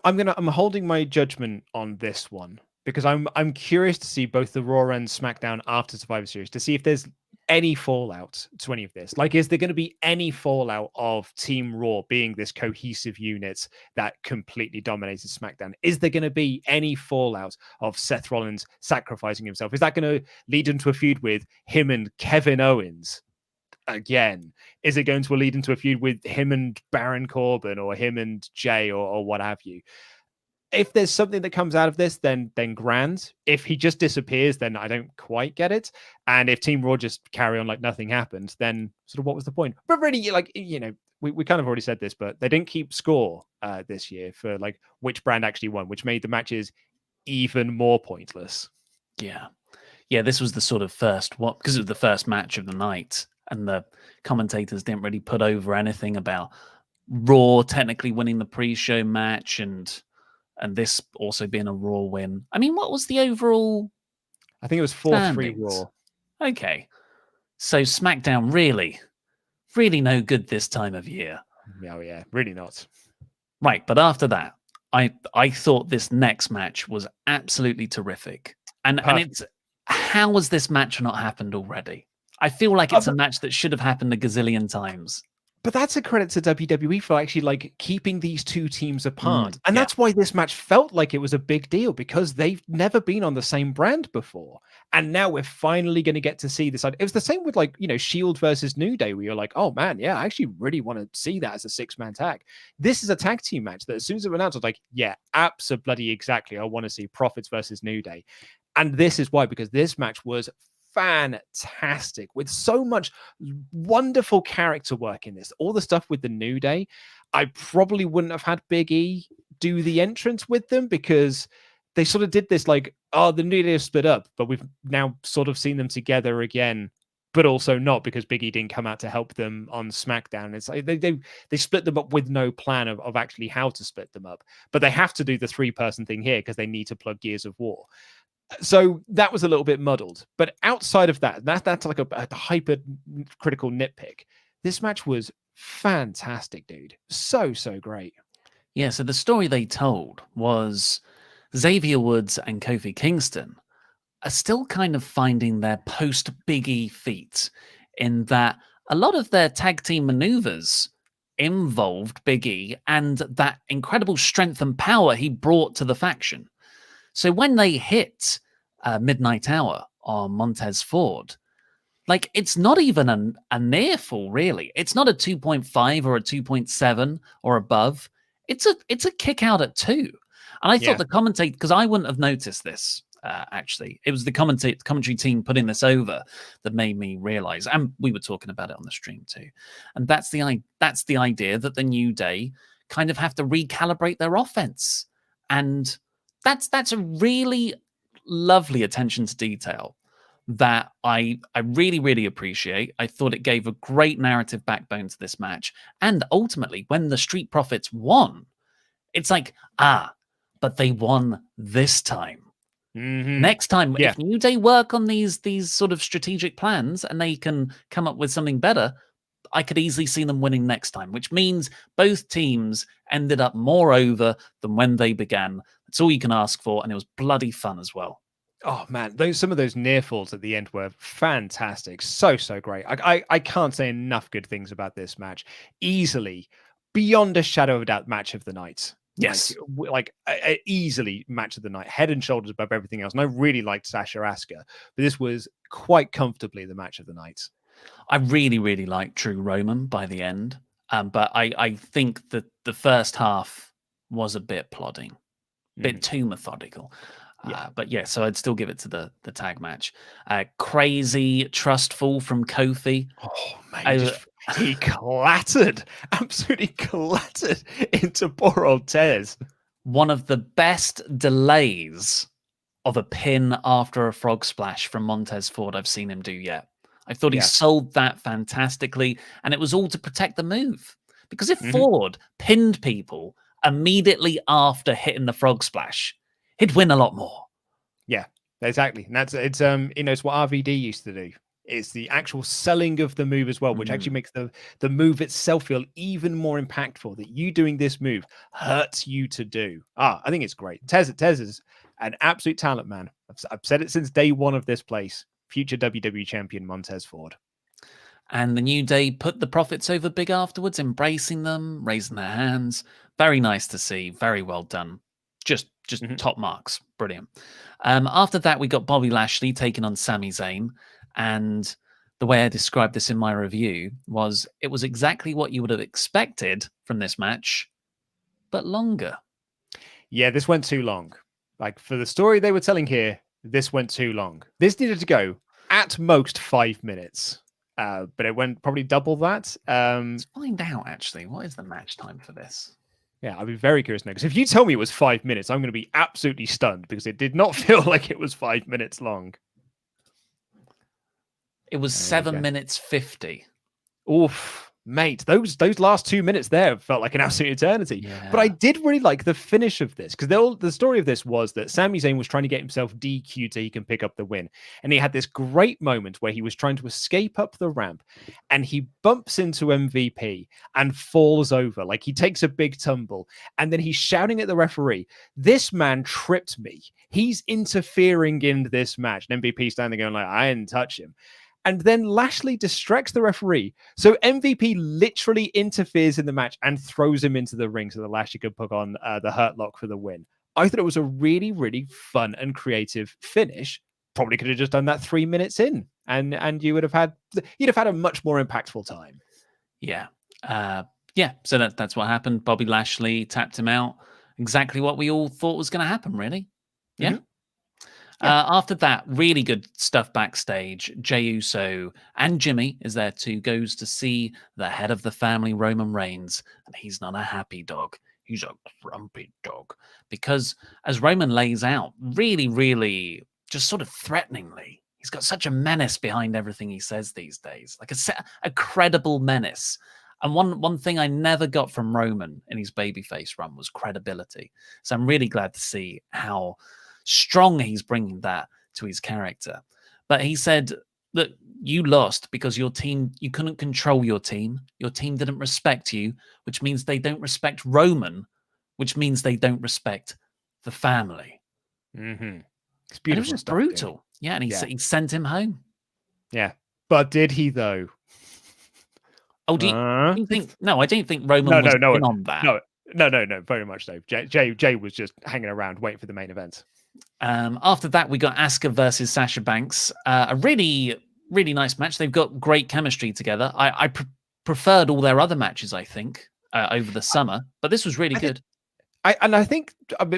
holding my judgment on this one, because I'm curious to see both the Raw and SmackDown after Survivor Series to see if there's any fallout to any of this. Like, is there going to be any fallout of Team Raw being this cohesive unit that completely dominated SmackDown? Is there going to be any fallout of Seth Rollins sacrificing himself? Is that going to lead into a feud with him and Kevin Owens again? Is it going to lead into a feud with him and Baron Corbin, or him and Jay, or what have you? If there's something that comes out of this, then grand. If he just disappears, then I don't quite get it. And if Team Raw just carry on like nothing happened, then sort of what was the point? But really, like, we kind of already said this, but they didn't keep score this year for like which brand actually won, which made the matches even more pointless. Yeah, this was the sort of first one, because it was the first match of the night, and the commentators didn't really put over anything about Raw technically winning the pre-show match, and this also being a Raw win. I mean, what was the overall? I think it was 4-3 Raw. Okay, so SmackDown really no good this time of year. Oh yeah, really not. Right, but after that, I thought this next match was absolutely terrific, and it's, how has this match not happened already? I feel like it's a match that should have happened a gazillion times. But that's a credit to WWE for actually like keeping these two teams apart. And that's why this match felt like it was a big deal, because they've never been on the same brand before. And now we're finally going to get to see this. It was the same with like, Shield versus New Day, where you're like, oh man, yeah, I actually really want to see that as a 6-man tag. This is a tag team match that as soon as it was announced, I was like, yeah, absolutely, exactly. I want to see Profits versus New Day. And this is why, because this match was fantastic, with so much wonderful character work in this. All the stuff with the New Day, I probably wouldn't have had Big E do the entrance with them, because they sort of did this like, oh, the New Day have split up, but we've now sort of seen them together again, but also not, because Big E didn't come out to help them on SmackDown. It's like they split them up with no plan of actually how to split them up, but they have to do the 3-person thing here because they need to plug Gears of War. So that was a little bit muddled. But outside of that's like a hyper-critical nitpick. This match was fantastic, dude. So great. Yeah, so the story they told was Xavier Woods and Kofi Kingston are still kind of finding their post-Big E feet, in that a lot of their tag team maneuvers involved Big E and that incredible strength and power he brought to the faction. So when they hit midnight hour on Montez Ford. Like, it's not even a near fall, really. It's not a 2.5 or a 2.7 or above. It's a kick out at 2. And I thought the commentator, because I wouldn't have noticed this, actually. It was the commentary team putting this over that made me realize, and we were talking about it on the stream too. And that's the idea that the New Day kind of have to recalibrate their offense. And that's a really lovely attention to detail that I really, really appreciate. I thought it gave a great narrative backbone to this match. And ultimately, when the Street Profits won, it's like, but they won this time. Next time, if New Day work on these sort of strategic plans and they can come up with something better, I could easily see them winning next time, which means both teams ended up more over than when they began. That's all you can ask for, and it was bloody fun as well. Oh man, some of those near falls at the end were fantastic. So great. I can't say enough good things about this match. Easily, beyond a shadow of a doubt, match of the night. Yes, like easily match of the night, head and shoulders above everything else. And I really liked Sasha Asuka, but this was quite comfortably the match of the night. I really, really liked True Roman by the end, but I think that the first half was a bit plodding, a bit too methodical. But yeah, so I'd still give it to the tag match. Crazy trust fall from Kofi. Oh man, he absolutely clattered into poor old Tez. One of the best delays of a pin after a frog splash from Montez Ford I've seen him do yet. I thought he sold that fantastically, and it was all to protect the move. Because if Ford pinned people immediately after hitting the frog splash, he'd win a lot more. Yeah, exactly. And it's it's what RVD used to do. It's the actual selling of the move as well, which actually makes the move itself feel even more impactful. That you doing this move hurts you to do. I think it's great. Tez is an absolute talent, man. I've said it since day one of this place. Future WWE champion Montez Ford. And the New Day put the Profits over big afterwards, embracing them, raising their hands. Very nice to see. Very well done. Just top marks. Brilliant. After that, we got Bobby Lashley taking on Sami Zayn. And the way I described this in my review was it was exactly what you would have expected from this match, but longer. Yeah, this went too long. Like, for the story they were telling here, this went too long. This needed to go at most 5 minutes. But it went probably double that. Let's find out, actually. What is the match time for this? Yeah, I'd be very curious now. Because if you tell me it was 5 minutes, I'm going to be absolutely stunned because it did not feel like it was 5 minutes long. It was 7 minutes 50. Oof, mate. Those last 2 minutes there felt like an absolute eternity. Yeah. But I did really like the finish of this because the story of this was that Sami Zayn was trying to get himself DQ'd so he can pick up the win. And he had this great moment where he was trying to escape up the ramp and he bumps into MVP and falls over. Like, he takes a big tumble and then he's shouting at the referee, "This man tripped me. He's interfering in this match." And MVP standing there going like, "I didn't touch him." And then Lashley distracts the referee. So MVP literally interferes in the match and throws him into the ring so that Lashley could put on the Hurt Lock for the win. I thought it was a really, really fun and creative finish. Probably could have just done that 3 minutes in, and you'd have had a much more impactful time. Yeah. So that's what happened. Bobby Lashley tapped him out. Exactly what we all thought was going to happen, really. Yeah. After that, really good stuff backstage. Jey Uso and Jimmy is there too, goes to see the head of the family, Roman Reigns, and he's not a happy dog. He's a grumpy dog. Because as Roman lays out, really, really just sort of threateningly, he's got such a menace behind everything he says these days, like a credible menace. And one thing I never got from Roman in his babyface run was credibility. So I'm really glad to see how strong he's bringing that to his character. But he said that you lost because you couldn't control your team didn't respect you, which means they don't respect Roman, which means they don't respect the family. It's beautiful. And it was just brutal. Yeah, and he sent him home. Yeah, but did he though? Oh, do you think? No, I don't think Roman was on that. No, very much so. Jay was just hanging around waiting for the main event. After that, we got Asuka versus Sasha Banks. A really, really nice match. They've got great chemistry together. I preferred all their other matches, I think, over the summer, but this was really good. I think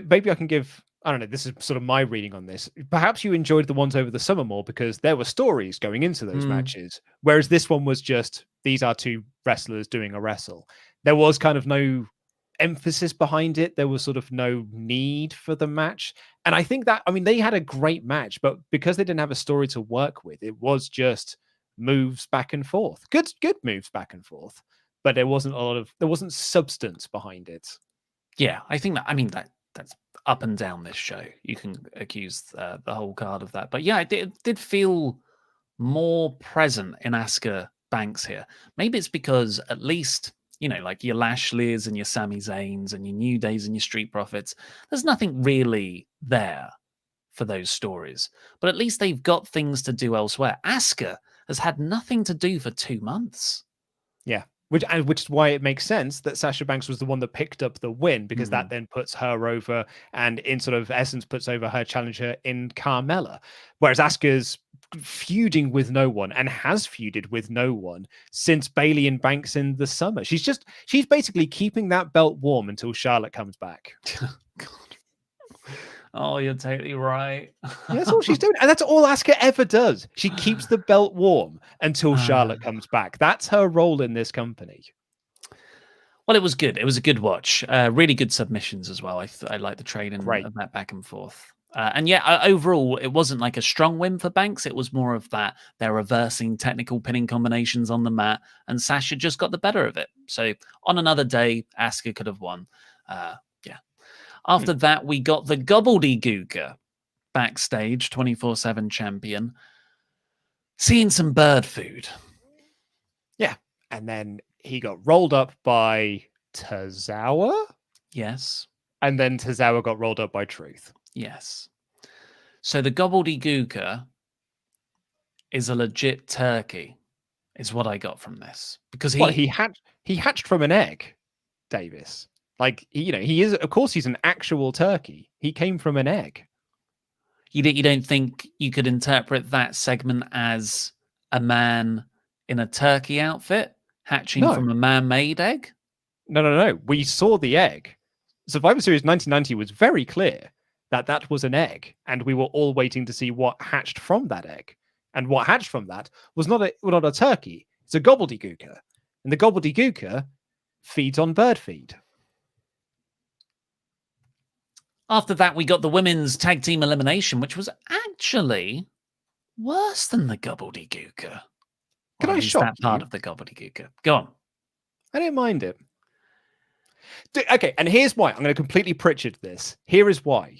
maybe I can give, I don't know, this is sort of my reading on this. Perhaps you enjoyed the ones over the summer more because there were stories going into those matches, whereas this one was just, these are two wrestlers doing a wrestle. There was kind of no emphasis behind it. There was sort of no need for the match. And I think that, I mean, they had a great match, but because they didn't have a story to work with, it was just moves back and forth. Good moves back and forth, but there wasn't substance behind it. Yeah, I think that's up and down this show. You can accuse the whole card of that. But yeah, it did feel more present in Asuka Banks here. Maybe it's because at least, like your Lashleys and your Sami Zayns and your New Days and your Street Profits, there's nothing really there for those stories. But at least they've got things to do elsewhere. Asuka has had nothing to do for 2 months. Yeah. Which is why it makes sense that Sasha Banks was the one that picked up the win, because that then puts her over and in sort of essence puts over her challenger in Carmella. Whereas Asuka's feuding with no one and has feuded with no one since Bayley and Banks in the summer. She's basically keeping that belt warm until Charlotte comes back. God. Oh, you're totally right. Yeah, that's all she's doing. And that's all Asuka ever does. She keeps the belt warm until Charlotte comes back. That's her role in this company. Well, it was good. It was a good watch. Really good submissions as well. I like the trading of that back and forth. And yeah, overall, it wasn't like a strong win for Banks. It was more of that they're reversing technical pinning combinations on the mat, and Sasha just got the better of it. So on another day, Asuka could have won. After that, we got the Gobbledygooker backstage, 24/7 champion, seeing some bird food. Yeah. And then he got rolled up by Tozawa. Yes. And then Tozawa got rolled up by Truth. Yes. So the Gobbledygooker is a legit turkey, is what I got from this. Because he hatched from an egg, Davis. Like, he is, of course, he's an actual turkey. He came from an egg. You don't think you could interpret that segment as a man in a turkey outfit hatching from a man-made egg? No. We saw the egg. Survivor Series 1990 was very clear that was an egg, and we were all waiting to see what hatched from that egg. And what hatched from that was not a turkey. It's a gobbledygooker. And the gobbledygooker feeds on bird feed. After that, we got the women's tag team elimination, which was actually worse than the Gobbledygooker. Can I shock that part of the Gobbledygooker? Go on. I didn't mind it. Okay, and here's why. I'm going to completely Pritchard this. Here is why.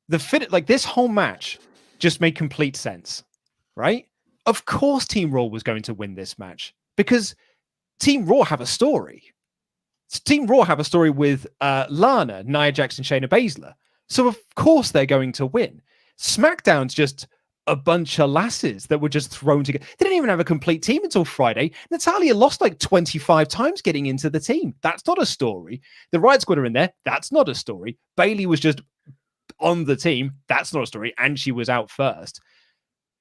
This whole match just made complete sense, right? Of course Team Raw was going to win this match because Team Raw have a story. Team Raw have a story with Lana, Nia Jax, and Shayna Baszler. So of course they're going to win. SmackDown's just a bunch of lasses that were just thrown together. They didn't even have a complete team until Friday. Natalya lost like 25 times getting into the team. That's not a story. The Riot Squad are in there. That's not a story. Bayley was just on the team. That's not a story. And she was out first.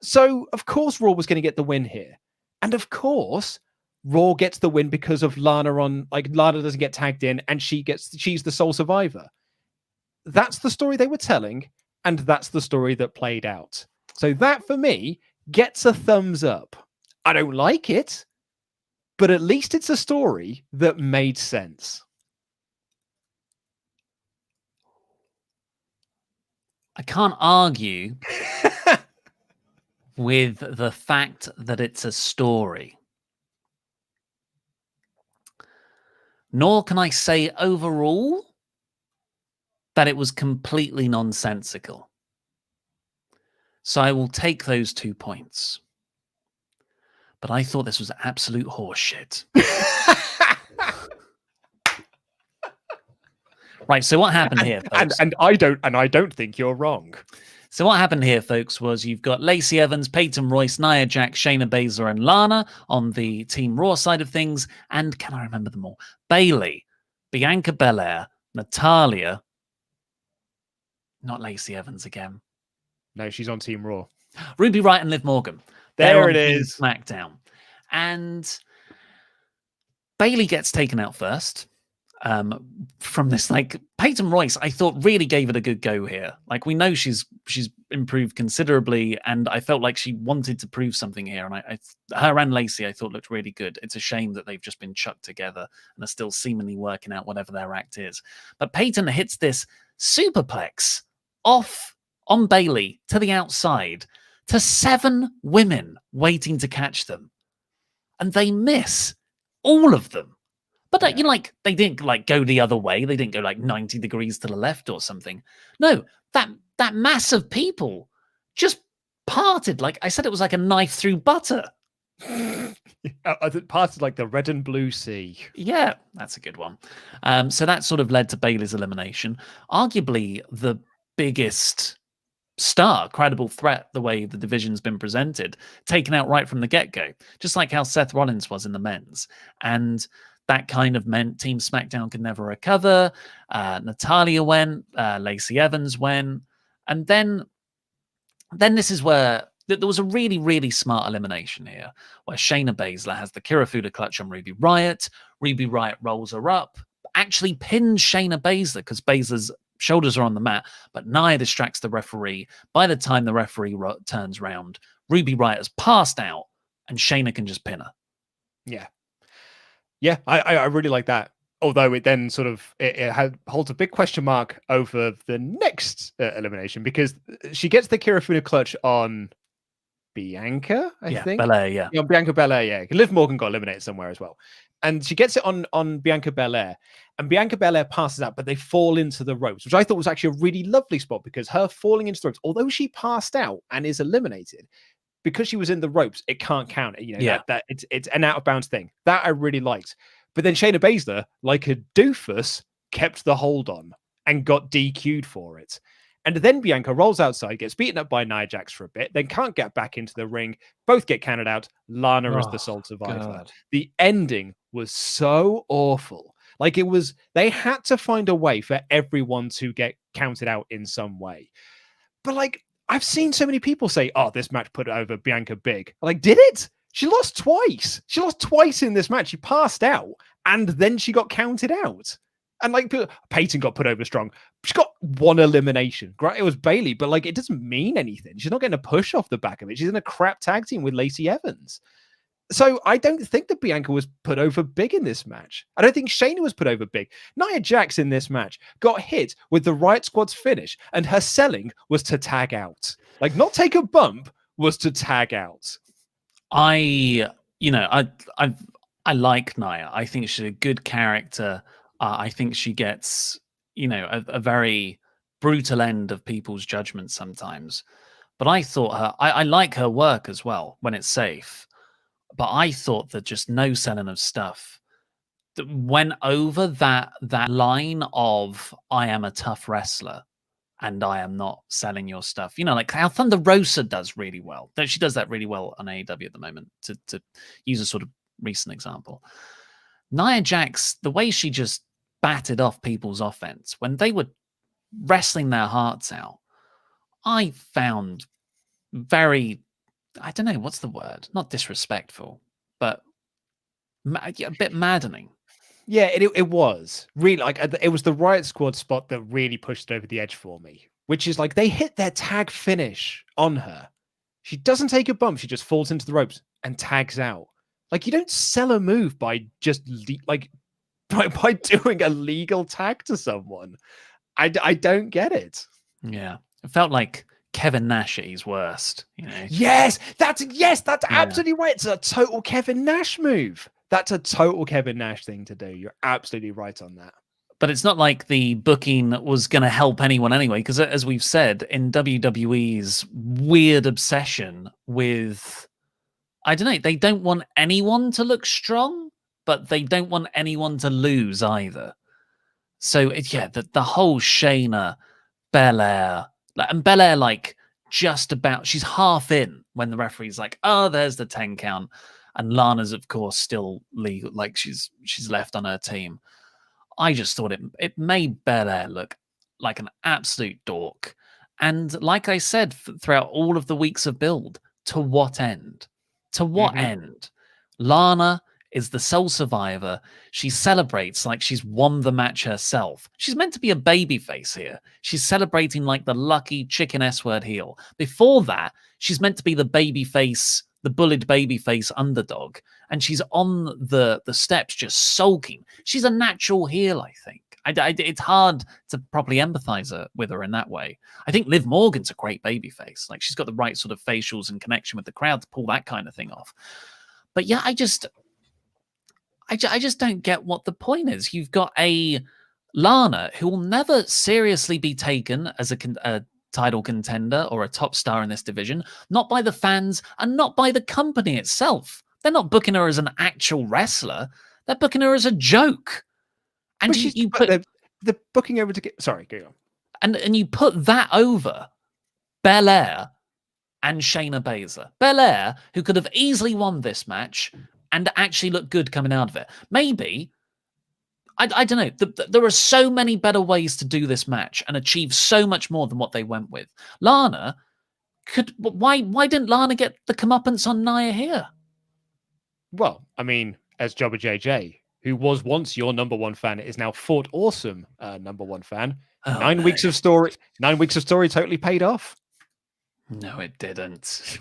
So of course Raw was going to get the win here. And of course Raw gets the win because of Lana Lana doesn't get tagged in and she's the sole survivor. That's the story they were telling, and that's the story that played out. So that for me gets a thumbs up. I don't like it, but at least it's a story that made sense. I can't argue with the fact that it's a story. Nor can I say overall that it was completely nonsensical. So I will take those 2 points. But I thought this was absolute horseshit. Right, so what happened here, folks? And I don't think you're wrong. So what happened here, folks, was you've got Lacey Evans, Peyton Royce, Nia Jax, Shayna Baszler, and Lana on the Team Raw side of things. And can I remember them all? Bayley, Bianca Belair, Natalya, Not Lacey Evans again. No, she's on Team Raw. Ruby Riott and Liv Morgan. There They're on it Team is. SmackDown. And Bailey gets taken out first. From this, like, Peyton Royce, I thought really gave it a good go here. Like, we know she's improved considerably, and I felt like she wanted to prove something here. And her and Lacey, I thought, looked really good. It's a shame that they've just been chucked together and are still seemingly working out whatever their act is. But Peyton hits this superplex off on Bailey to the outside to 7 women waiting to catch them, and they miss all of them. But you know, like, they didn't like go the other way. They didn't go like 90 degrees to the left or something. No, that mass of people just parted. Like I said, it was like a knife through butter. It parted like the red and blue sea. Yeah, that's a good one. So that sort of led to Bailey's elimination. Arguably the biggest star, credible threat, the way the division's been presented, taken out right from the get-go, just like how Seth Rollins was in the men's. And that kind of meant Team SmackDown could never recover. Natalya went, Lacey Evans went, and then this is where there was a really, really smart elimination here, where Shayna Baszler has the Kirifuda clutch on Ruby Riott. Ruby Riott rolls her up, actually pins Shayna Baszler because Baszler's shoulders are on the mat, but Nia distracts the referee. By the time the referee turns round, Ruby Riott has passed out, and Shayna can just pin her. Yeah, I really like that. Although it then sort of holds a big question mark over the next elimination, because she gets the Kirifuda clutch on Bianca, I think. Belair, yeah. Bianca Belair, yeah. Liv Morgan got eliminated somewhere as well. And she gets it on Bianca Belair. And Bianca Belair passes out, but they fall into the ropes, which I thought was actually a really lovely spot, because her falling into the ropes, although she passed out and is eliminated, because she was in the ropes, it can't count. You know, that it's an out of bounds thing. That I really liked. But then Shayna Baszler, like a doofus, kept the hold on and got DQ'd for it. And then Bianca rolls outside, gets beaten up by Nia Jax for a bit, then can't get back into the ring. Both get counted out. Lana is the sole survivor. God. The ending was so awful. Like, they had to find a way for everyone to get counted out in some way. But like, I've seen so many people say, oh, this match put over Bianca big. Like, did it? She lost twice. She lost twice in this match. She passed out, and then she got counted out. And like, Peyton got put over strong. She got 1 elimination. Great, it was Bailey, but like, it doesn't mean anything. She's not getting a push off the back of it. She's in a crap tag team with Lacey Evans. So I don't think that Bianca was put over big in this match. I don't think Shayna was put over big. Nia Jax in this match got hit with the Riot Squad's finish, and her selling was to tag out. Like, not take a bump, was to tag out. I like Nia. I think she's a good character. I think she gets, a very brutal end of people's judgment sometimes. But I thought I like her work as well when it's safe. But I thought that just no selling of stuff that went over that line of I am a tough wrestler and I am not selling your stuff. Like how Thunder Rosa does really well. She does that really well on AEW at the moment, to use a sort of recent example. Nia Jax, the way she just batted off people's offense when they were wrestling their hearts out, I found very, I don't know, what's the word? Not disrespectful, but a bit maddening. Yeah, it was really like, it was the Riot Squad spot that really pushed it over the edge for me, which is like, they hit their tag finish on her. She doesn't take a bump. She just falls into the ropes and tags out. Like, you don't sell a move by just by doing a legal tag to someone. I don't get it. Yeah, it felt like Kevin Nash at his worst. Yes, that's absolutely right. It's a total Kevin Nash move. That's a total Kevin Nash thing to do. You're absolutely right on that. But it's not like the booking was going to help anyone anyway, because as we've said, in WWE's weird obsession with, I don't know, they don't want anyone to look strong, but they don't want anyone to lose either. So, the whole Shayna, Belair, and Belair, like, just about, she's half in when the referee's like, oh, there's the 10 count. And Lana's, of course, still legal, like she's left on her team. I just thought it made Belair look like an absolute dork. And like I said, throughout all of the weeks of build, to what end? To what end? Lana is the sole survivor. She celebrates like she's won the match herself. She's meant to be a babyface here. She's celebrating like the lucky chicken S-word heel. Before that, she's meant to be the babyface, the bullied babyface underdog. And she's on the steps just sulking. She's a natural heel, I think. It's hard to properly empathize with her in that way. I think Liv Morgan's a great babyface. Like she's got the right sort of facials and connection with the crowd to pull that kind of thing off. But yeah, I just don't get what the point is. You've got a Lana who will never seriously be taken as a title contender or a top star in this division, not by the fans and not by the company itself. They're not booking her as an actual wrestler. They're booking her as a joke. And you put the booking over to get. Sorry, go on. And you put that over Belair and Shayna Baszler. Belair, who could have easily won this match and actually looked good coming out of it. Maybe, I don't know. There are so many better ways to do this match and achieve so much more than what they went with. Lana why didn't Lana get the comeuppance on Nia here? Well, I mean, as Jobber JJ, who was once your number one fan, is now Fort Awesome number one fan. Oh, 9 weeks of story. 9 weeks of story totally paid off. No, it didn't.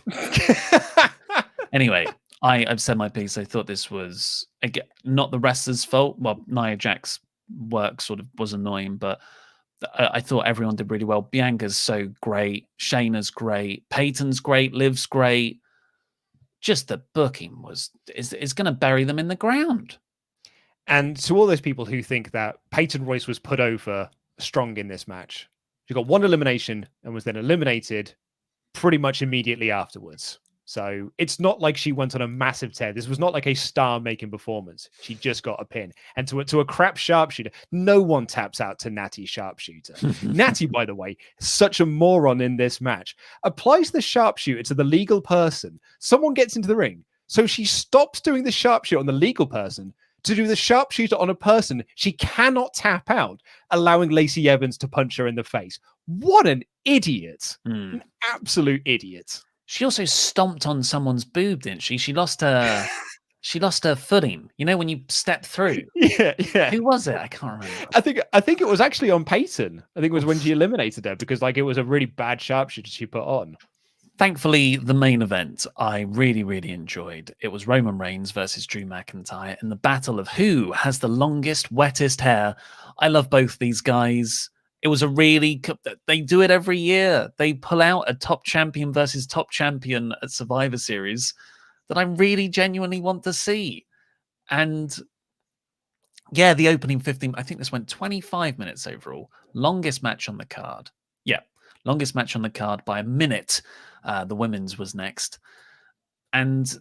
Anyway, I've said my piece. I thought this was, again, not the wrestler's fault. Well, Nia Jax's work sort of was annoying, but I thought everyone did really well. Bianca's so great. Shayna's great. Peyton's great. Liv's great. Just the booking is going to bury them in the ground. And to all those people who think that Peyton Royce was put over strong in this match, she got one elimination and was then eliminated pretty much immediately afterwards. So it's not like she went on a massive tear. This was not like a star-making performance. She just got a pin. And to a crap sharpshooter, no one taps out to Natty Sharpshooter. Natty, by the way, such a moron in this match, applies the sharpshooter to the legal person. Someone gets into the ring. So she stops doing the sharpshooter on the legal person to do the sharpshooter on a person she cannot tap out, allowing Lacey Evans to punch her in the face. What an idiot. An absolute idiot. She also stomped on someone's boob, didn't she? She lost her footing. You know, when you step through. Yeah. Who was it? I can't remember. I think it was actually on Peyton. I think it was when she eliminated her because like it was a really bad sharpshooter she put on. Thankfully, the main event I really, really enjoyed. It was Roman Reigns versus Drew McIntyre in the battle of who has the longest, wettest hair. I love both these guys. It was they do it every year. They pull out a top champion versus top champion at Survivor Series that I really genuinely want to see. And yeah, the opening 15, I think this went 25 minutes overall. Longest match on the card. Yeah, longest match on the card by a minute. The women's was next. And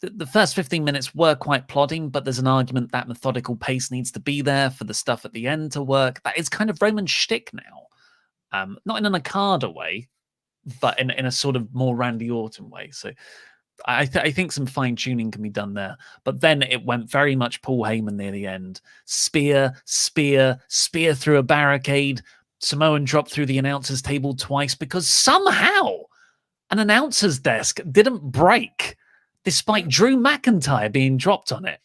the first 15 minutes were quite plodding, but there's an argument that methodical pace needs to be there for the stuff at the end to work. That is kind of Roman's shtick now. Not in an Okada way, but in a sort of more Randy Orton way. So I think some fine-tuning can be done there. But then it went very much Paul Heyman near the end. Spear through a barricade. Samoan drop through the announcer's table twice because somehow an announcer's desk didn't break despite Drew McIntyre being dropped on it.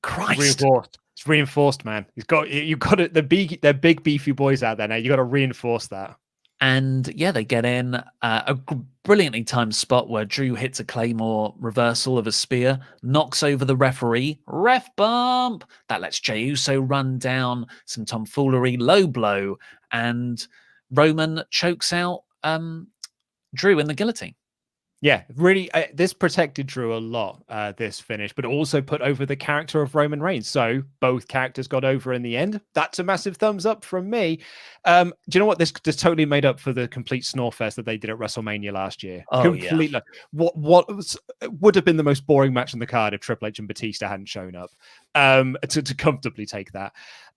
Christ. It's reinforced, man. You've got it. They're big beefy boys out there now. You got to reinforce that. And yeah, they get in a brilliantly timed spot where Drew hits a Claymore reversal of a spear, knocks over the referee, ref bump. That lets Jey Uso run down, some tomfoolery, low blow, and Roman chokes out Drew in the guillotine. Yeah, really, this protected Drew a lot, this finish, but also put over the character of Roman Reigns. So both characters got over in the end. That's a massive thumbs up from me. Do you know what? This totally made up for the complete snorefest that they did at WrestleMania last year. Oh, completely. yeah. What would have been the most boring match on the card if Triple H and Batista hadn't shown up to comfortably take that.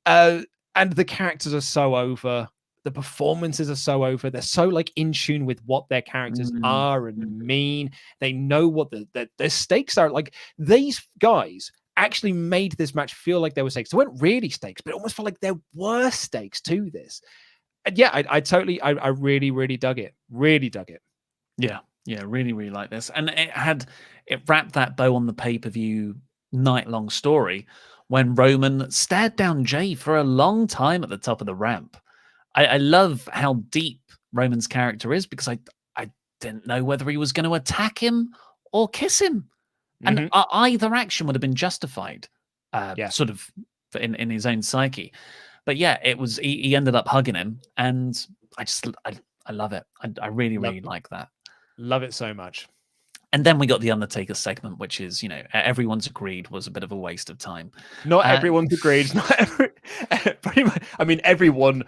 And the characters are so over. The performances are so over. They're so like in tune with what their characters are and mean. They know what their stakes are. Like these guys actually made this match feel like there were stakes. There weren't really stakes, but it almost felt like there were stakes to this. And yeah, I really, really dug it. Really dug it. Yeah, really, really like this. And it wrapped that bow on the pay-per-view night-long story when Roman stared down Jay for a long time at the top of the ramp. I love how deep Roman's character is because I didn't know whether he was going to attack him or kiss him. And either action would have been justified, sort of in his own psyche. But yeah, it was. He ended up hugging him, and I love it. I really, really like that. Love it so much. And then we got the Undertaker segment, which is, everyone's agreed was a bit of a waste of time. Not everyone's agreed. Pretty much. I mean, everyone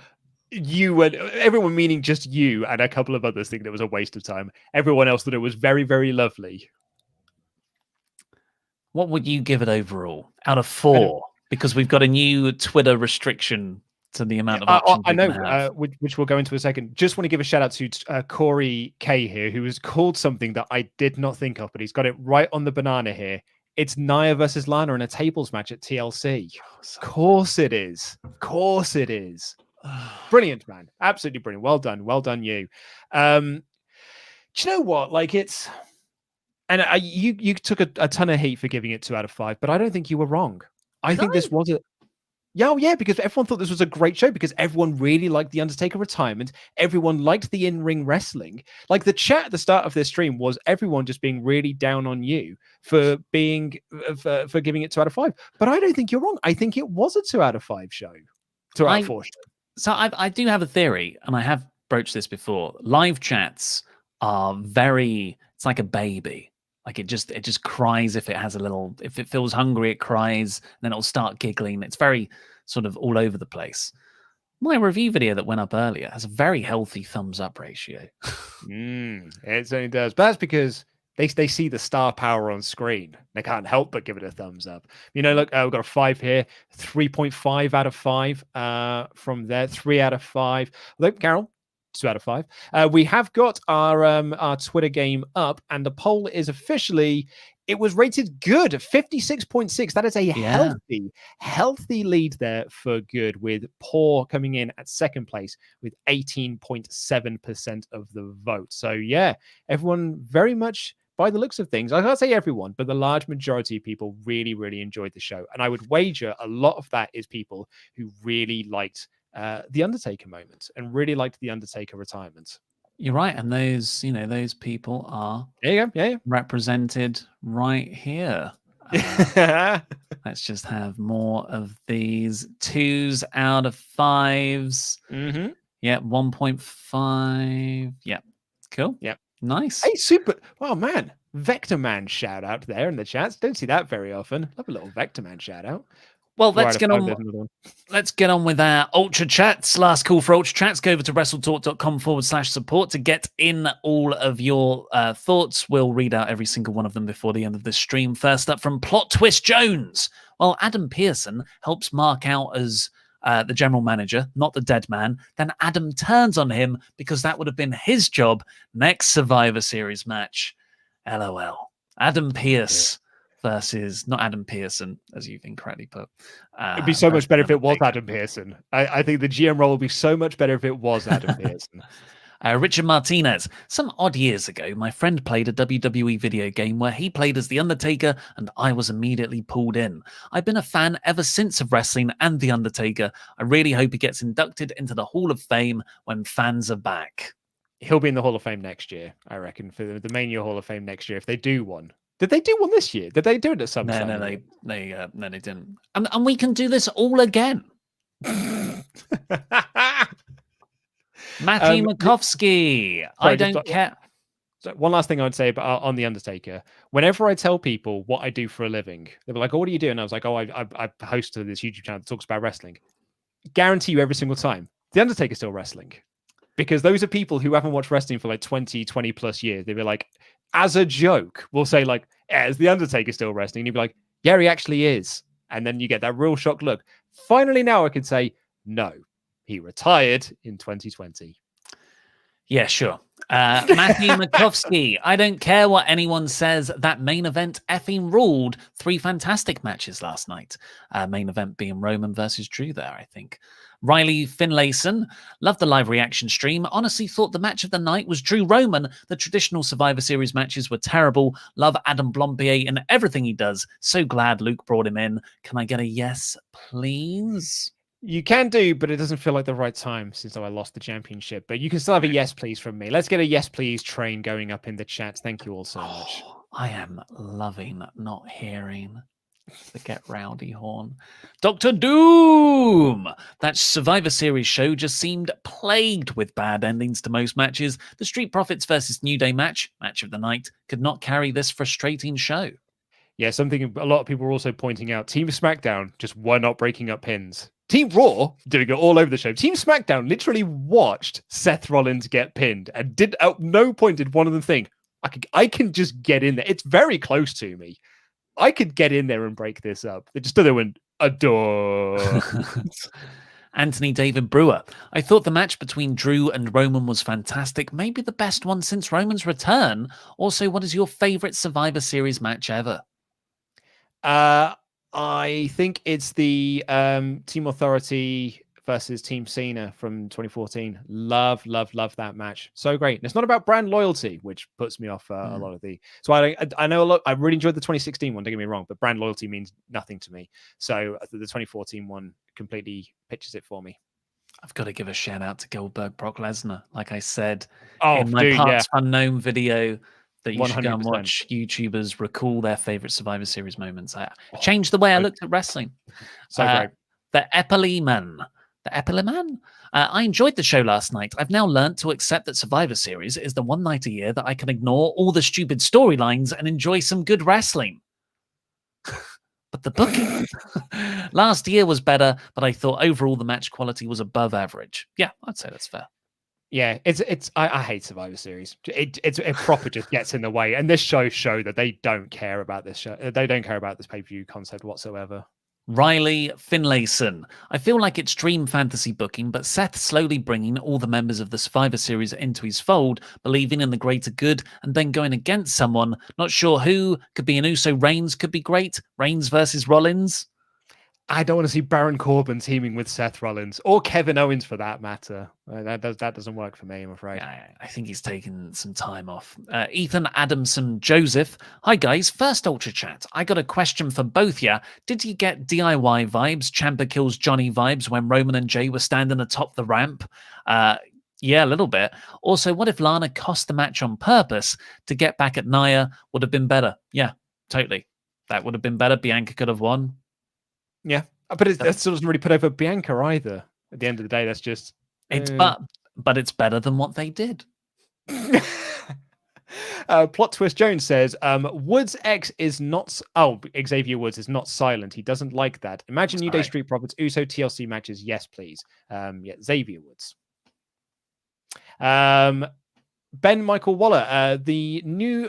meaning just you and a couple of others think it was a waste of time. Everyone else thought it was very, very lovely. What would you give it overall out of 4? Because we've got a new Twitter restriction to the amount of options I know, which we'll go into in a second. Just want to give a shout out to Corey K here, who has called something that I did not think of, but he's got it right on the banana here. It's Nia versus Lana in a tables match at TLC. Of course it is. Of course it is. Brilliant, man. Absolutely brilliant. Well done. Well done, you. Do you know what? Like, it's... And you took a ton of heat for giving it 2 out of 5, but I don't think you were wrong. I think this was a... Yeah, because everyone thought this was a great show because everyone really liked the Undertaker retirement. Everyone liked the in-ring wrestling. Like, the chat at the start of this stream was everyone just being really down on you for being for giving it 2 out of 5. But I don't think you're wrong. I think it was a 2 out of 5 show. 2 out of 4 show. So I do have a theory, and I have broached this before. Live chats are very... It's like a baby. Like it just cries if it feels hungry, it cries, and then it'll start giggling. It's very sort of all over the place. My review video that went up earlier has a very healthy thumbs up ratio. It certainly does. But that's because they see the star power on screen. They can't help but give it a thumbs up. Look, we've got a 5 here, 3.5 out of 5 from there, 3 out of 5. Look, Carol, 2 out of 5. We have got our Twitter game up, and the poll is officially, it was rated good, 56.6. That is a healthy lead there for good, with poor coming in at second place with 18.7% of the vote. So yeah, everyone very much, by the looks of things, I can't say everyone, but the large majority of people really, really enjoyed the show. And I would wager a lot of that is people who really liked the Undertaker moment and really liked the Undertaker retirement. You're right, and those people are represented right here. Let's just have more of these 2s out of 5s. Yeah, 1.5. Yeah, cool. Yeah, nice. Hey, super. Wow, man. Vector Man shout out there in the chats. Don't see that very often. Love a little Vector Man shout out. Well, let's get on with our Ultra Chats. Last call for Ultra Chats. Go over to WrestleTalk.com/support to get in all of your thoughts. We'll read out every single one of them before the end of this stream. First up from Plot Twist Jones. Well, Adam Pearson helps Mark out as the general manager, not the dead man. Then Adam turns on him because that would have been his job next Survivor Series match. LOL. Adam Pearce. Versus not Adam Pearson, as you've incorrectly put. It'd be so much better if it was Adam Pearson. I think the GM role would be so much better if it was Adam Pearson. Richard Martinez. Some odd years ago, my friend played a WWE video game where he played as The Undertaker, and I was immediately pulled in. I've been a fan ever since of wrestling and The Undertaker. I really hope he gets inducted into the Hall of Fame when fans are back. He'll be in the Hall of Fame next year, I reckon, for the Mania Hall of Fame next year, if they do one. Did they do one this year? Did they do it at some time? No, they didn't. And we can do this all again. Matthew Makovsky. I don't care. So one last thing I would say about on The Undertaker. Whenever I tell people what I do for a living, they're like, "Oh, what do you do?" And I was like, "Oh, I host this YouTube channel that talks about wrestling." Guarantee you every single time, The Undertaker's still wrestling. Because those are people who haven't watched wrestling for like 20 plus years. They'd be like, as a joke, we'll say like, yeah, is The Undertaker still wrestling? And you'd be like, yeah, he actually is. And then you get that real shocked look. Finally, now I can say, no, he retired in 2020. Yeah, sure. Matthew Makovsky. I don't care what anyone says. That main event effing ruled. 3 fantastic matches last night. Main event being Roman versus Drew there, I think. Riley Finlayson, loved the live reaction stream. Honestly thought the match of the night was Drew Roman. The traditional Survivor Series matches were terrible. Love Adam Blompier and everything he does. So glad Luke brought him in. Can I get a yes, please? You can do, but it doesn't feel like the right time since I lost the championship. But you can still have a yes, please from me. Let's get a yes, please train going up in the chat. Thank you all so much. I am loving not hearing the Get Rowdy horn. Dr. Doom! That Survivor Series show just seemed plagued with bad endings to most matches. The Street Profits versus New Day match of the night, could not carry this frustrating show. Yeah, something a lot of people were also pointing out. Team SmackDown just were not breaking up pins. Team Raw doing it all over the show. Team SmackDown literally watched Seth Rollins get pinned and did at no point did one of them think, I can just get in there. It's very close to me. I could get in there and break this up. They just stood there and adore. Anthony David Brewer. I thought the match between Drew and Roman was fantastic. Maybe the best one since Roman's return. Also, what is your favorite Survivor Series match ever? I think it's the Team Authority versus Team Cena from 2014. Love that match. So great. And it's not about brand loyalty, which puts me off a lot of the. So I know a lot. I really enjoyed the 2016 one. Don't get me wrong, but brand loyalty means nothing to me. So the 2014 one completely pitches it for me. I've got to give a shout out to Goldberg Brock Lesnar. Like I said in my Parts Unknown video, that you 100%. should go and watch YouTubers recall their favorite Survivor Series moments. I changed the way I looked at wrestling. So great. The Epiley-Man. I enjoyed the show last night. I've now learned to accept that Survivor Series is the one night a year that I can ignore all the stupid storylines and enjoy some good wrestling. But the booking last year was better, but I thought overall the match quality was above average. Yeah, I'd say that's fair. Yeah, I hate Survivor Series. It proper just gets in the way, and this show that they don't care about this show. They don't care about this pay-per-view concept whatsoever. Riley Finlayson. I feel like it's dream fantasy booking, but Seth slowly bringing all the members of the Survivor Series into his fold, believing in the greater good, and then going against someone. Not sure who. Could be an Uso. Reigns could be great. Reigns versus Rollins. I don't want to see Baron Corbin teaming with Seth Rollins or Kevin Owens for that matter. That doesn't work for me, I'm afraid. Yeah, I think he's taken some time off. Ethan Adamson Joseph. Hi guys, first Ultra Chat. I got a question for both ya. Did you get DIY vibes, Ciampa kills Johnny vibes when Roman and Jay were standing atop the ramp? Yeah, a little bit. Also, what if Lana cost the match on purpose to get back at Nia? Would have been better. Yeah, totally. That would have been better. Bianca could have won. Yeah, but that still doesn't really put over Bianca either. At the end of the day, that's just but it's better than what they did. Plot Twist Jones says Woods X is not. Xavier Woods is not silent. He doesn't like that. Imagine New Day Street Profits Uso TLC matches. Yes, please. Xavier Woods. Ben Michael Waller, the new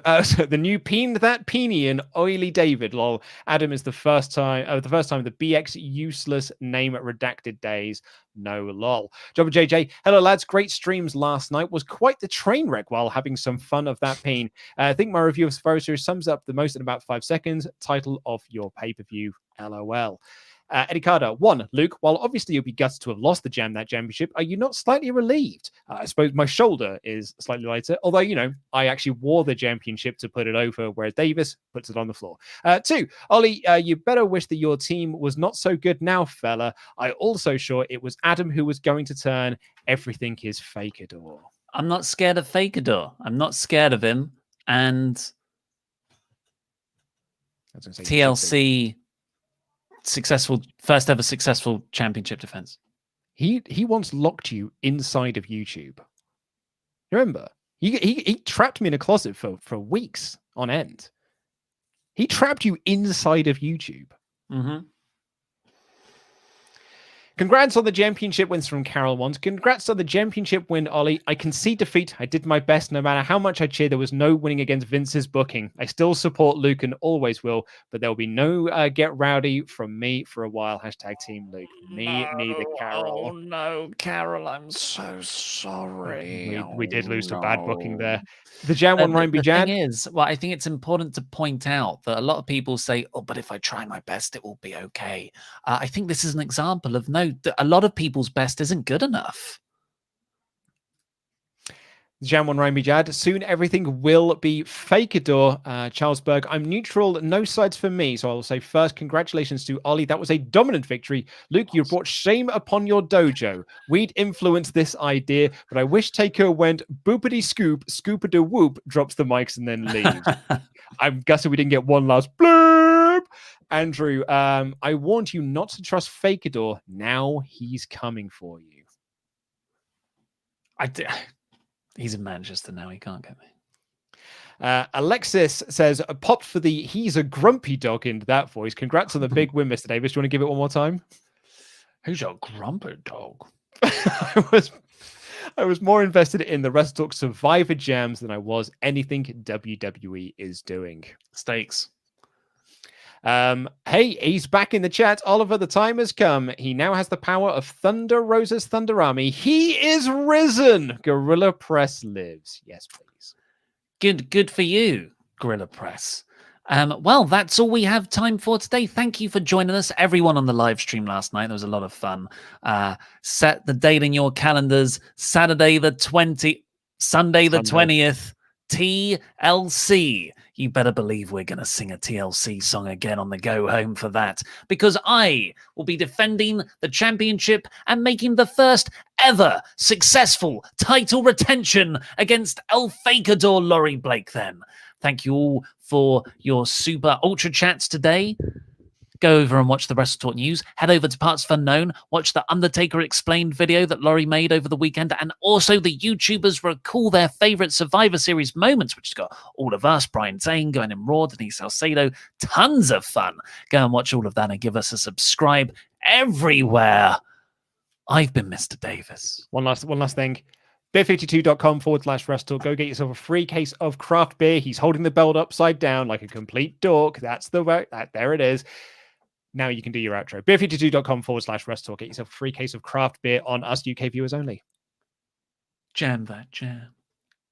Peen That Peeny and Oily David. Lol. Adam is the first time the BX useless name at redacted days. No lol. Jobber JJ, hello lads. Great streams last night. Was quite the train wreck while having some fun of that peen. I think my review of Survivor Series sums up the most in about 5 seconds. Title of your pay-per-view. LOL. Eddie Carter, 1, Luke, while obviously you'll be gutted to have lost the championship, are you not slightly relieved? I suppose my shoulder is slightly lighter, although, I actually wore the championship to put it over, whereas Davis puts it on the floor. 2, Ollie, you better wish that your team was not so good now, fella. I also sure it was Adam who was going to turn. Everything is Fakeador. I'm not scared of Fakeador. I'm not scared of him. And TLC... first ever successful championship defense. He once locked you inside of YouTube. Remember, he trapped me in a closet for weeks on end. He trapped you inside of YouTube. Mm-hmm. Congrats on the championship wins from Carol Wands. Congrats on the championship win, Ollie. I concede defeat. I did my best no matter how much I cheer. There was no winning against Vince's booking. I still support Luke and always will, but there will be no get rowdy from me for a while. Hashtag Team Luke. Neither Carol. Oh no, Carol, I'm so sorry. We did lose to bad booking there. The Jan one Ryan B. Jan. The thing is, I think it's important to point out that a lot of people say, but if I try my best, it will be okay. I think this is an example of no, a lot of people's best isn't good enough. Jam one Raimi Jad. Soon everything will be Fakeador. Charles Berg. I'm neutral, no sides for me. So I will say first, congratulations to Ollie. That was a dominant victory. Luke, you brought shame upon your dojo. We'd influenced this idea, but I wish Taker went boopity scoop, scoopity whoop, drops the mics and then leaves. I'm guessing we didn't get one last bloop. Andrew, I warned you not to trust Fakeador. Now he's coming for you. He's in Manchester now. He can't get me. Alexis says, popped for the he's a grumpy dog in that voice. Congrats on the big win, Mr. Davis. Do you want to give it one more time? Who's a grumpy dog? I was more invested in the WrestleTalk Survivor Jams than I was anything WWE is doing. Stakes. Hey, he's back in the chat. Oliver, the time has come. He now has the power of Thunder Rosa's Thunder Army. He is risen. Gorilla Press lives. Yes, please. Good for you, Gorilla Press. Well, that's all we have time for today. Thank you for joining us, everyone on the live stream last night. There was a lot of fun. Set the date in your calendars. Saturday the 20th, Sunday the 20th. TLC. You better believe we're going to sing a TLC song again on the go home for that, because I will be defending the championship and making the first ever successful title retention against El Fakador Laurie Blake then. Thank you all for your super ultra chats today. Go over and watch the WrestleTalk news. Head over to Parts of Unknown. Watch the Undertaker Explained video that Laurie made over the weekend. And also the YouTubers recall their favorite Survivor Series moments, which has got all of us, Brian Zane, going in Raw, Denise Salcedo. Tons of fun. Go and watch all of that and give us a subscribe everywhere. I've been Mr. Davis. One last thing. beer52.com/WrestleTalk. Go get yourself a free case of craft beer. He's holding the belt upside down like a complete dork. That's the way. There it is. Now you can do your outro. beer52.com/WrestleTalk. Get yourself a free case of craft beer on us UK viewers only. Jam that jam.